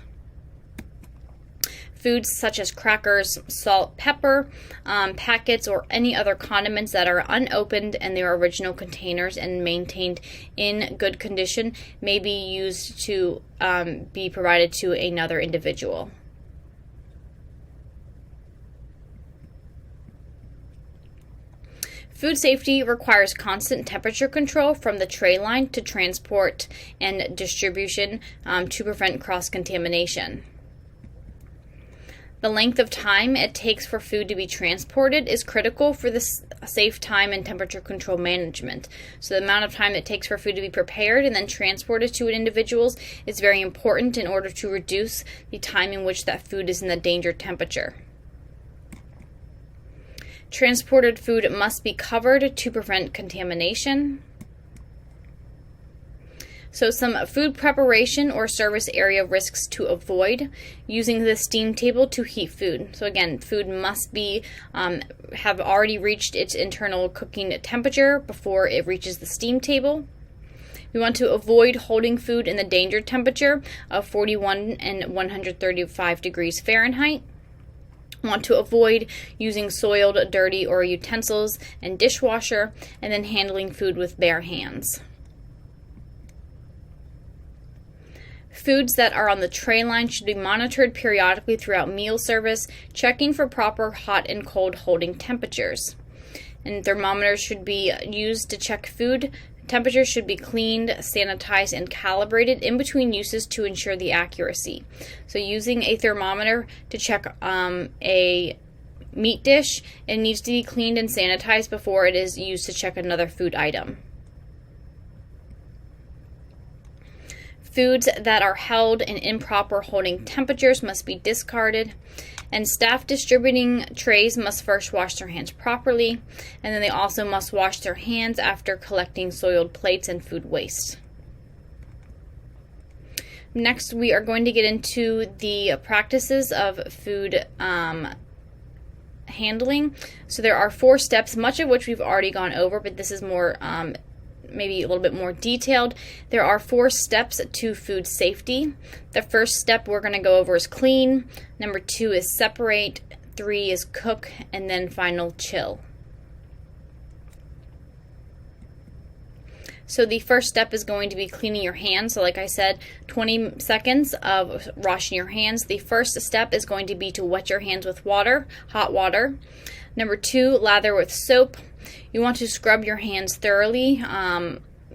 Foods such as crackers, salt, pepper, packets, or any other condiments that are unopened in their original containers and maintained in good condition may be used to be provided to another individual. Food safety requires constant temperature control from the tray line to transport and distribution to prevent cross-contamination. The length of time it takes for food to be transported is critical for the safe time and temperature control management. So the amount of time it takes for food to be prepared and then transported to an individual is very important in order to reduce the time in which that food is in the danger temperature. Transported food must be covered to prevent contamination. So some food preparation or service area risks to avoid: using the steam table to heat food. So again, food must be have already reached its internal cooking temperature before it reaches the steam table. We want to avoid holding food in the danger temperature of 41 and 135 degrees Fahrenheit. Want to avoid using soiled, dirty, or utensils and dishwasher, and then handling food with bare hands. Foods that are on the tray line should be monitored periodically throughout meal service, checking for proper hot and cold holding temperatures. And thermometers should be used to check food. Temperatures should be cleaned, sanitized, and calibrated in between uses to ensure the accuracy. So using a thermometer to check a meat dish, it needs to be cleaned and sanitized before it is used to check another food item. Foods that are held in improper holding temperatures must be discarded, and staff distributing trays must first wash their hands properly, and then they also must wash their hands after collecting soiled plates and food waste. Next, we are going to get into the practices of food handling. So there are 4 steps, much of which we've already gone over, but this is more maybe a little bit more detailed. There are 4 steps to food safety. The first step we're going to go over is clean. Number 2 is separate. 3 is cook, and then final chill. So the first step is going to be cleaning your hands. So like I said, 20 seconds of washing your hands. The first step is going to be to wet your hands with water, hot water. Number 2, lather with soap. You want to scrub your hands thoroughly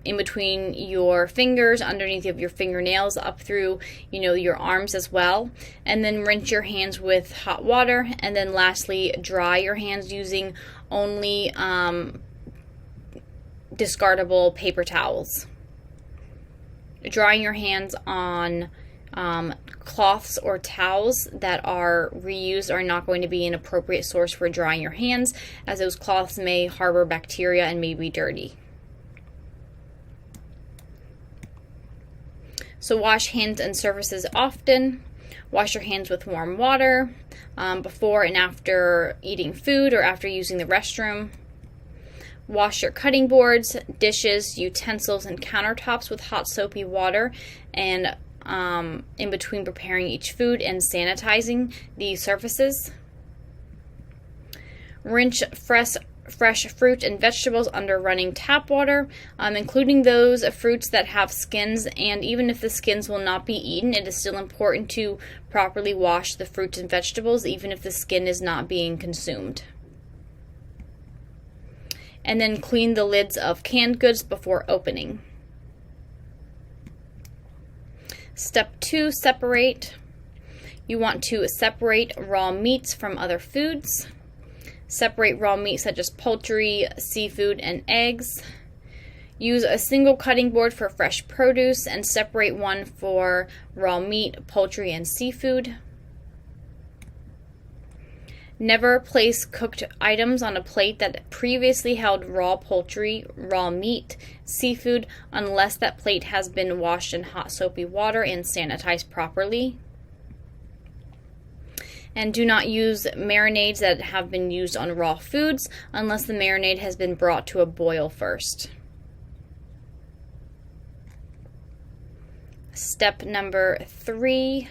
in between your fingers, underneath of your fingernails, up through your arms as well. And then rinse your hands with hot water. And then lastly, dry your hands using only discardable paper towels. Drying your hands on cloths or towels that are reused are not going to be an appropriate source for drying your hands, as those cloths may harbor bacteria and may be dirty. So wash hands and surfaces often. Wash your hands with warm water before and after eating food or after using the restroom. Wash your cutting boards, dishes, utensils, and countertops with hot soapy water and in between preparing each food and sanitizing the surfaces. Rinse fresh fruit and vegetables under running tap water, including those fruits that have skins, and even if the skins will not be eaten, it is still important to properly wash the fruits and vegetables even if the skin is not being consumed. And then clean the lids of canned goods before opening. Step 2, separate. You want to separate raw meats from other foods. Separate raw meat such as poultry, seafood, and eggs. Use a single cutting board for fresh produce and separate one for raw meat, poultry, and seafood. Never place cooked items on a plate that previously held raw poultry, raw meat, seafood, unless that plate has been washed in hot soapy water and sanitized properly. And do not use marinades that have been used on raw foods unless the marinade has been brought to a boil first. Step number 3,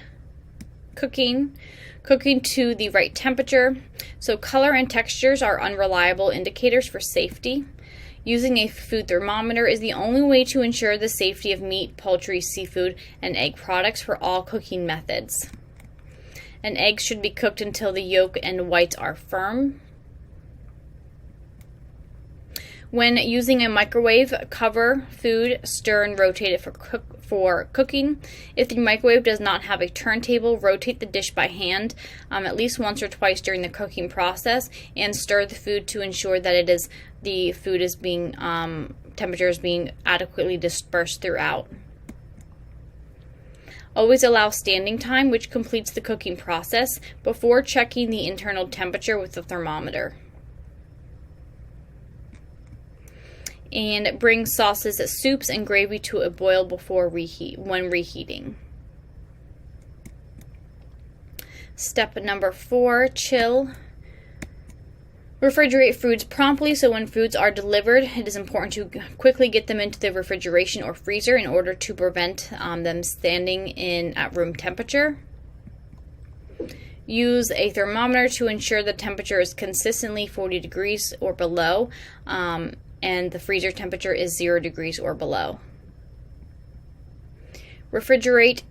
cooking. Cooking to the right temperature. So color and textures are unreliable indicators for safety. Using a food thermometer is the only way to ensure the safety of meat, poultry, seafood, and egg products for all cooking methods. An egg should be cooked until the yolk and whites are firm. When using a microwave, cover food, stir and rotate it for cooking. If the microwave does not have a turntable, rotate the dish by hand at least once or twice during the cooking process, and stir the food to ensure that the food is being temperature is being adequately dispersed throughout. Always allow standing time, which completes the cooking process, before checking the internal temperature with the thermometer. And bring sauces, soups, and gravy to a boil when reheating. Step number 4, chill. Refrigerate foods promptly, so when foods are delivered, it is important to quickly get them into the refrigeration or freezer in order to prevent them standing at room temperature. Use a thermometer to ensure the temperature is consistently 40 degrees or below, and the freezer temperature is 0 degrees or below. Refrigerate,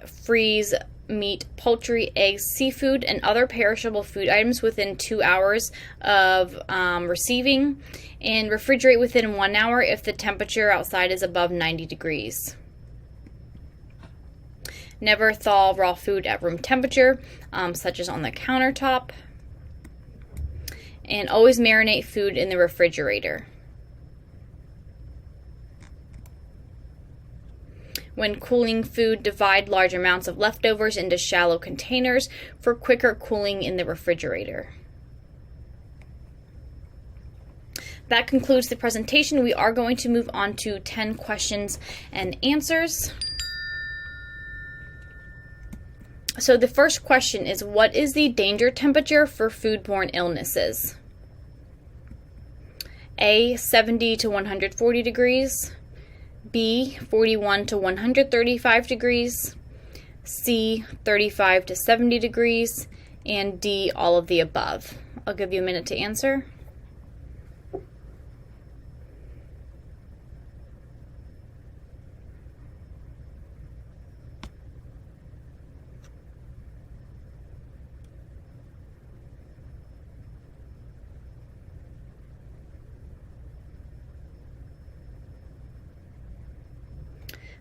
freeze meat, poultry, eggs, seafood, and other perishable food items within 2 hours of receiving, and refrigerate within 1 hour if the temperature outside is above 90 degrees. Never thaw raw food at room temperature, such as on the countertop, and always marinate food in the refrigerator. When cooling food, divide large amounts of leftovers into shallow containers for quicker cooling in the refrigerator. That concludes the presentation. We are going to move on to 10 questions and answers. So the first question is, what is the danger temperature for foodborne illnesses? A, 70 to 140 degrees. B, 41 to 135 degrees, C, 35 to 70 degrees, and D, all of the above. I'll give you a minute to answer.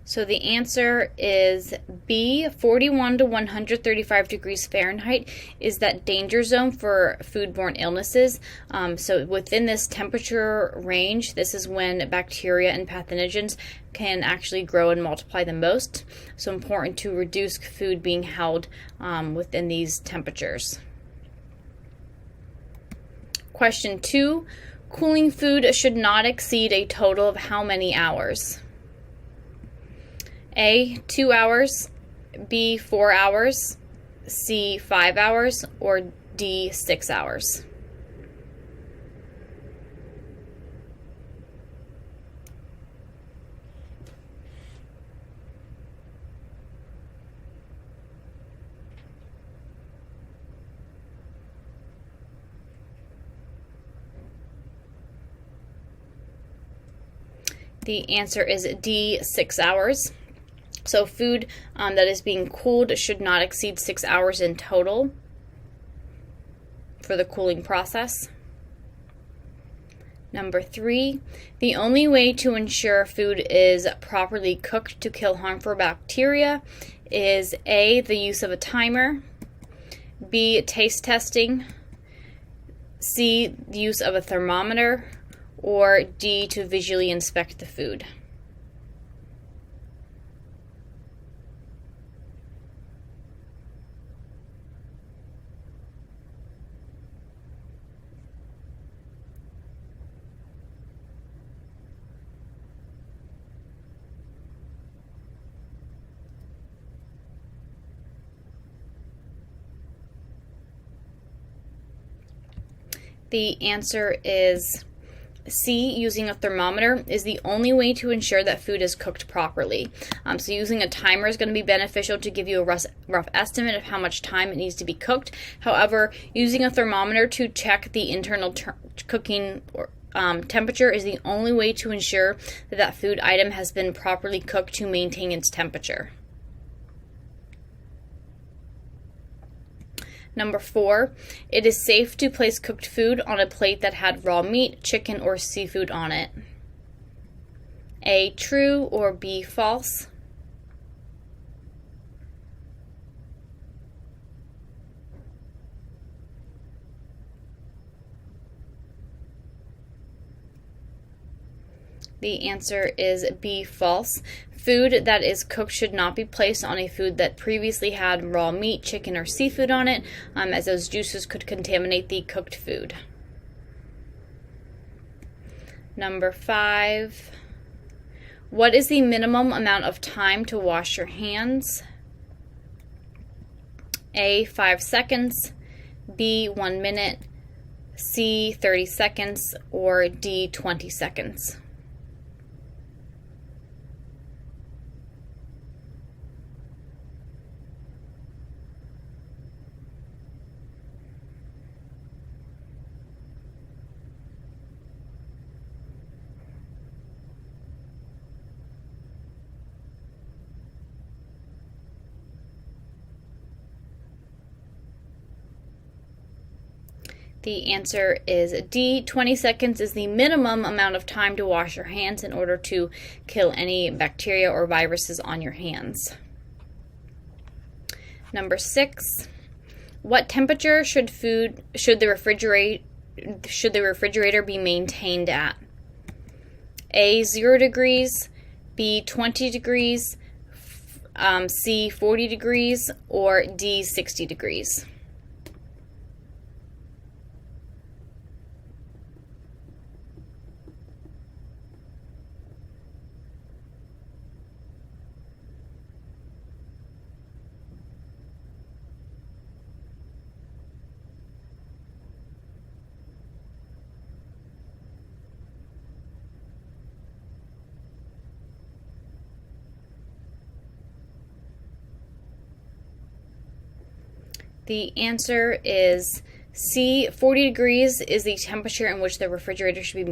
So the answer is B, 41 to 135 degrees Fahrenheit is that danger zone for foodborne illnesses. So within this temperature range, this is when bacteria and pathogens can actually grow and multiply the most. So important to reduce food being held within these temperatures. Question 2, cooling food should not exceed a total of how many hours? A, 2 hours, B, 4 hours, C, 5 hours, or D, 6 hours. The answer is D, 6 hours. So food that is being cooled should not exceed 6 hours in total for the cooling process. Number 3, the only way to ensure food is properly cooked to kill harmful bacteria is A, the use of a timer, B, taste testing, C, the use of a thermometer, or D, to visually inspect the food. The answer is C, using a thermometer is the only way to ensure that food is cooked properly. So using a timer is going to be beneficial to give you a rough estimate of how much time it needs to be cooked. However, using a thermometer to check the internal cooking temperature is the only way to ensure that food item has been properly cooked to maintain its temperature. Number 4, it is safe to place cooked food on a plate that had raw meat, chicken, or seafood on it. A, true, or B, false? The answer is B, false. Food that is cooked should not be placed on a food that previously had raw meat, chicken, or seafood on it, as those juices could contaminate the cooked food. Number 5, what is the minimum amount of time to wash your hands? A, 5 seconds, B, 1 minute, C, 30 seconds, or D, 20 seconds. The answer is D, 20 seconds is the minimum amount of time to wash your hands in order to kill any bacteria or viruses on your hands. Number 6, what temperature should the refrigerator be maintained at? A, 0 degrees, B, 20 degrees, C, 40 degrees, or D, 60 degrees. The answer is C, 40 degrees is the temperature in which the refrigerator should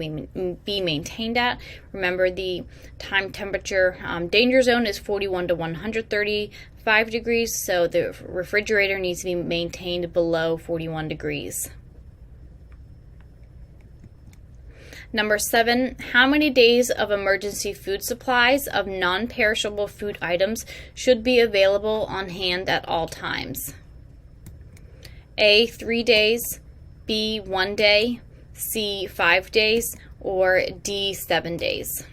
be maintained at. Remember, the time temperature danger zone is 41 to 135 degrees, so the refrigerator needs to be maintained below 41 degrees. Number 7, how many days of emergency food supplies of non-perishable food items should be available on hand at all times? A, 3 days, B, 1 day, C, 5 days, or D, 7 days.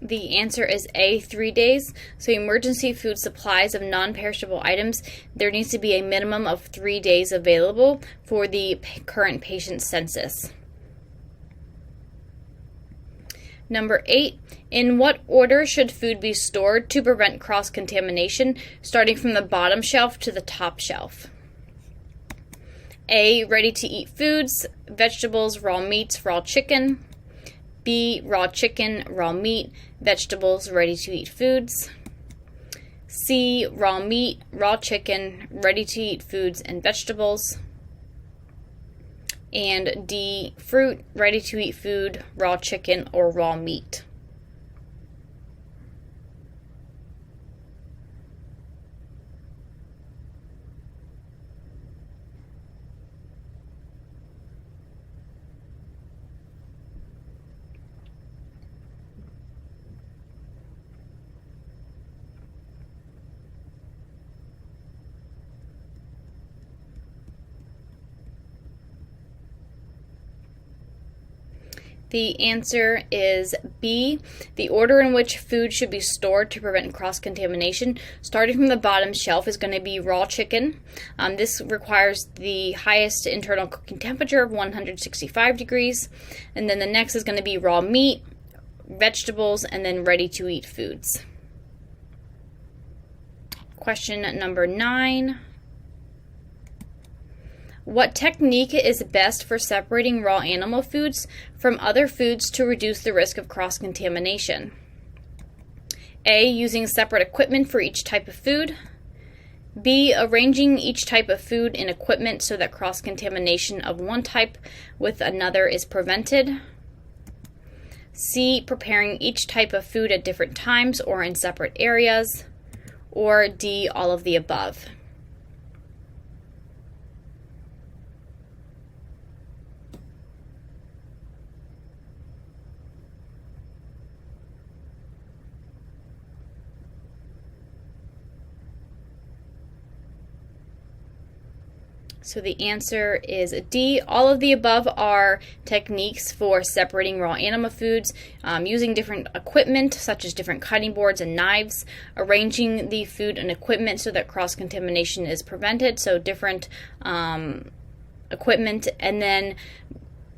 The answer is A, 3 days. So emergency food supplies of non-perishable items, there needs to be a minimum of 3 days available for the current patient census. Number 8, in what order should food be stored to prevent cross-contamination, starting from the bottom shelf to the top shelf? A, ready-to-eat foods, vegetables, raw meats, raw chicken. B, raw chicken, raw meat, vegetables, ready-to-eat foods. C, raw meat, raw chicken, ready-to-eat foods, and vegetables. And D, fruit, ready-to-eat food, raw chicken, or raw meat. The answer is B. The order in which food should be stored to prevent cross-contamination, starting from the bottom shelf, is going to be raw chicken. This requires the highest internal cooking temperature of 165 degrees. And then the next is going to be raw meat, vegetables, and then ready-to-eat foods. Question number 9. What technique is best for separating raw animal foods from other foods to reduce the risk of cross-contamination? A. Using separate equipment for each type of food. B. Arranging each type of food in equipment so that cross-contamination of one type with another is prevented. C. Preparing each type of food at different times or in separate areas. Or D. All of the above. So the answer is D. All of the above are techniques for separating raw animal foods, using different equipment such as different cutting boards and knives, arranging the food and equipment so that cross-contamination is prevented, so different equipment, and then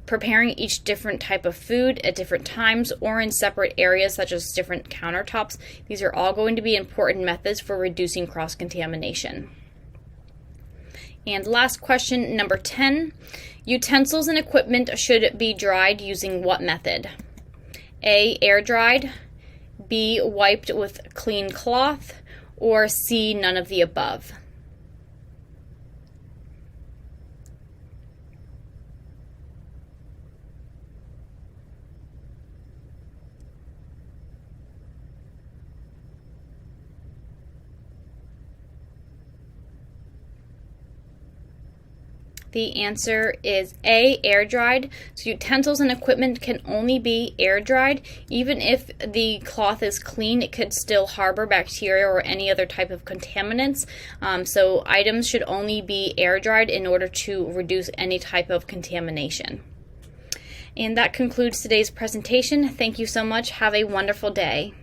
preparing each different type of food at different times or in separate areas such as different countertops. These are all going to be important methods for reducing cross-contamination. And last question, number 10. Utensils and equipment should be dried using what method? A. Air dried. B. Wiped with clean cloth. Or C. None of the above. The answer is A. Air dried. So utensils and equipment can only be air dried. Even if the cloth is clean, it could still harbor bacteria or any other type of contaminants. So items should only be air dried in order to reduce any type of contamination. And that concludes today's presentation. Thank you so much. Have a wonderful day.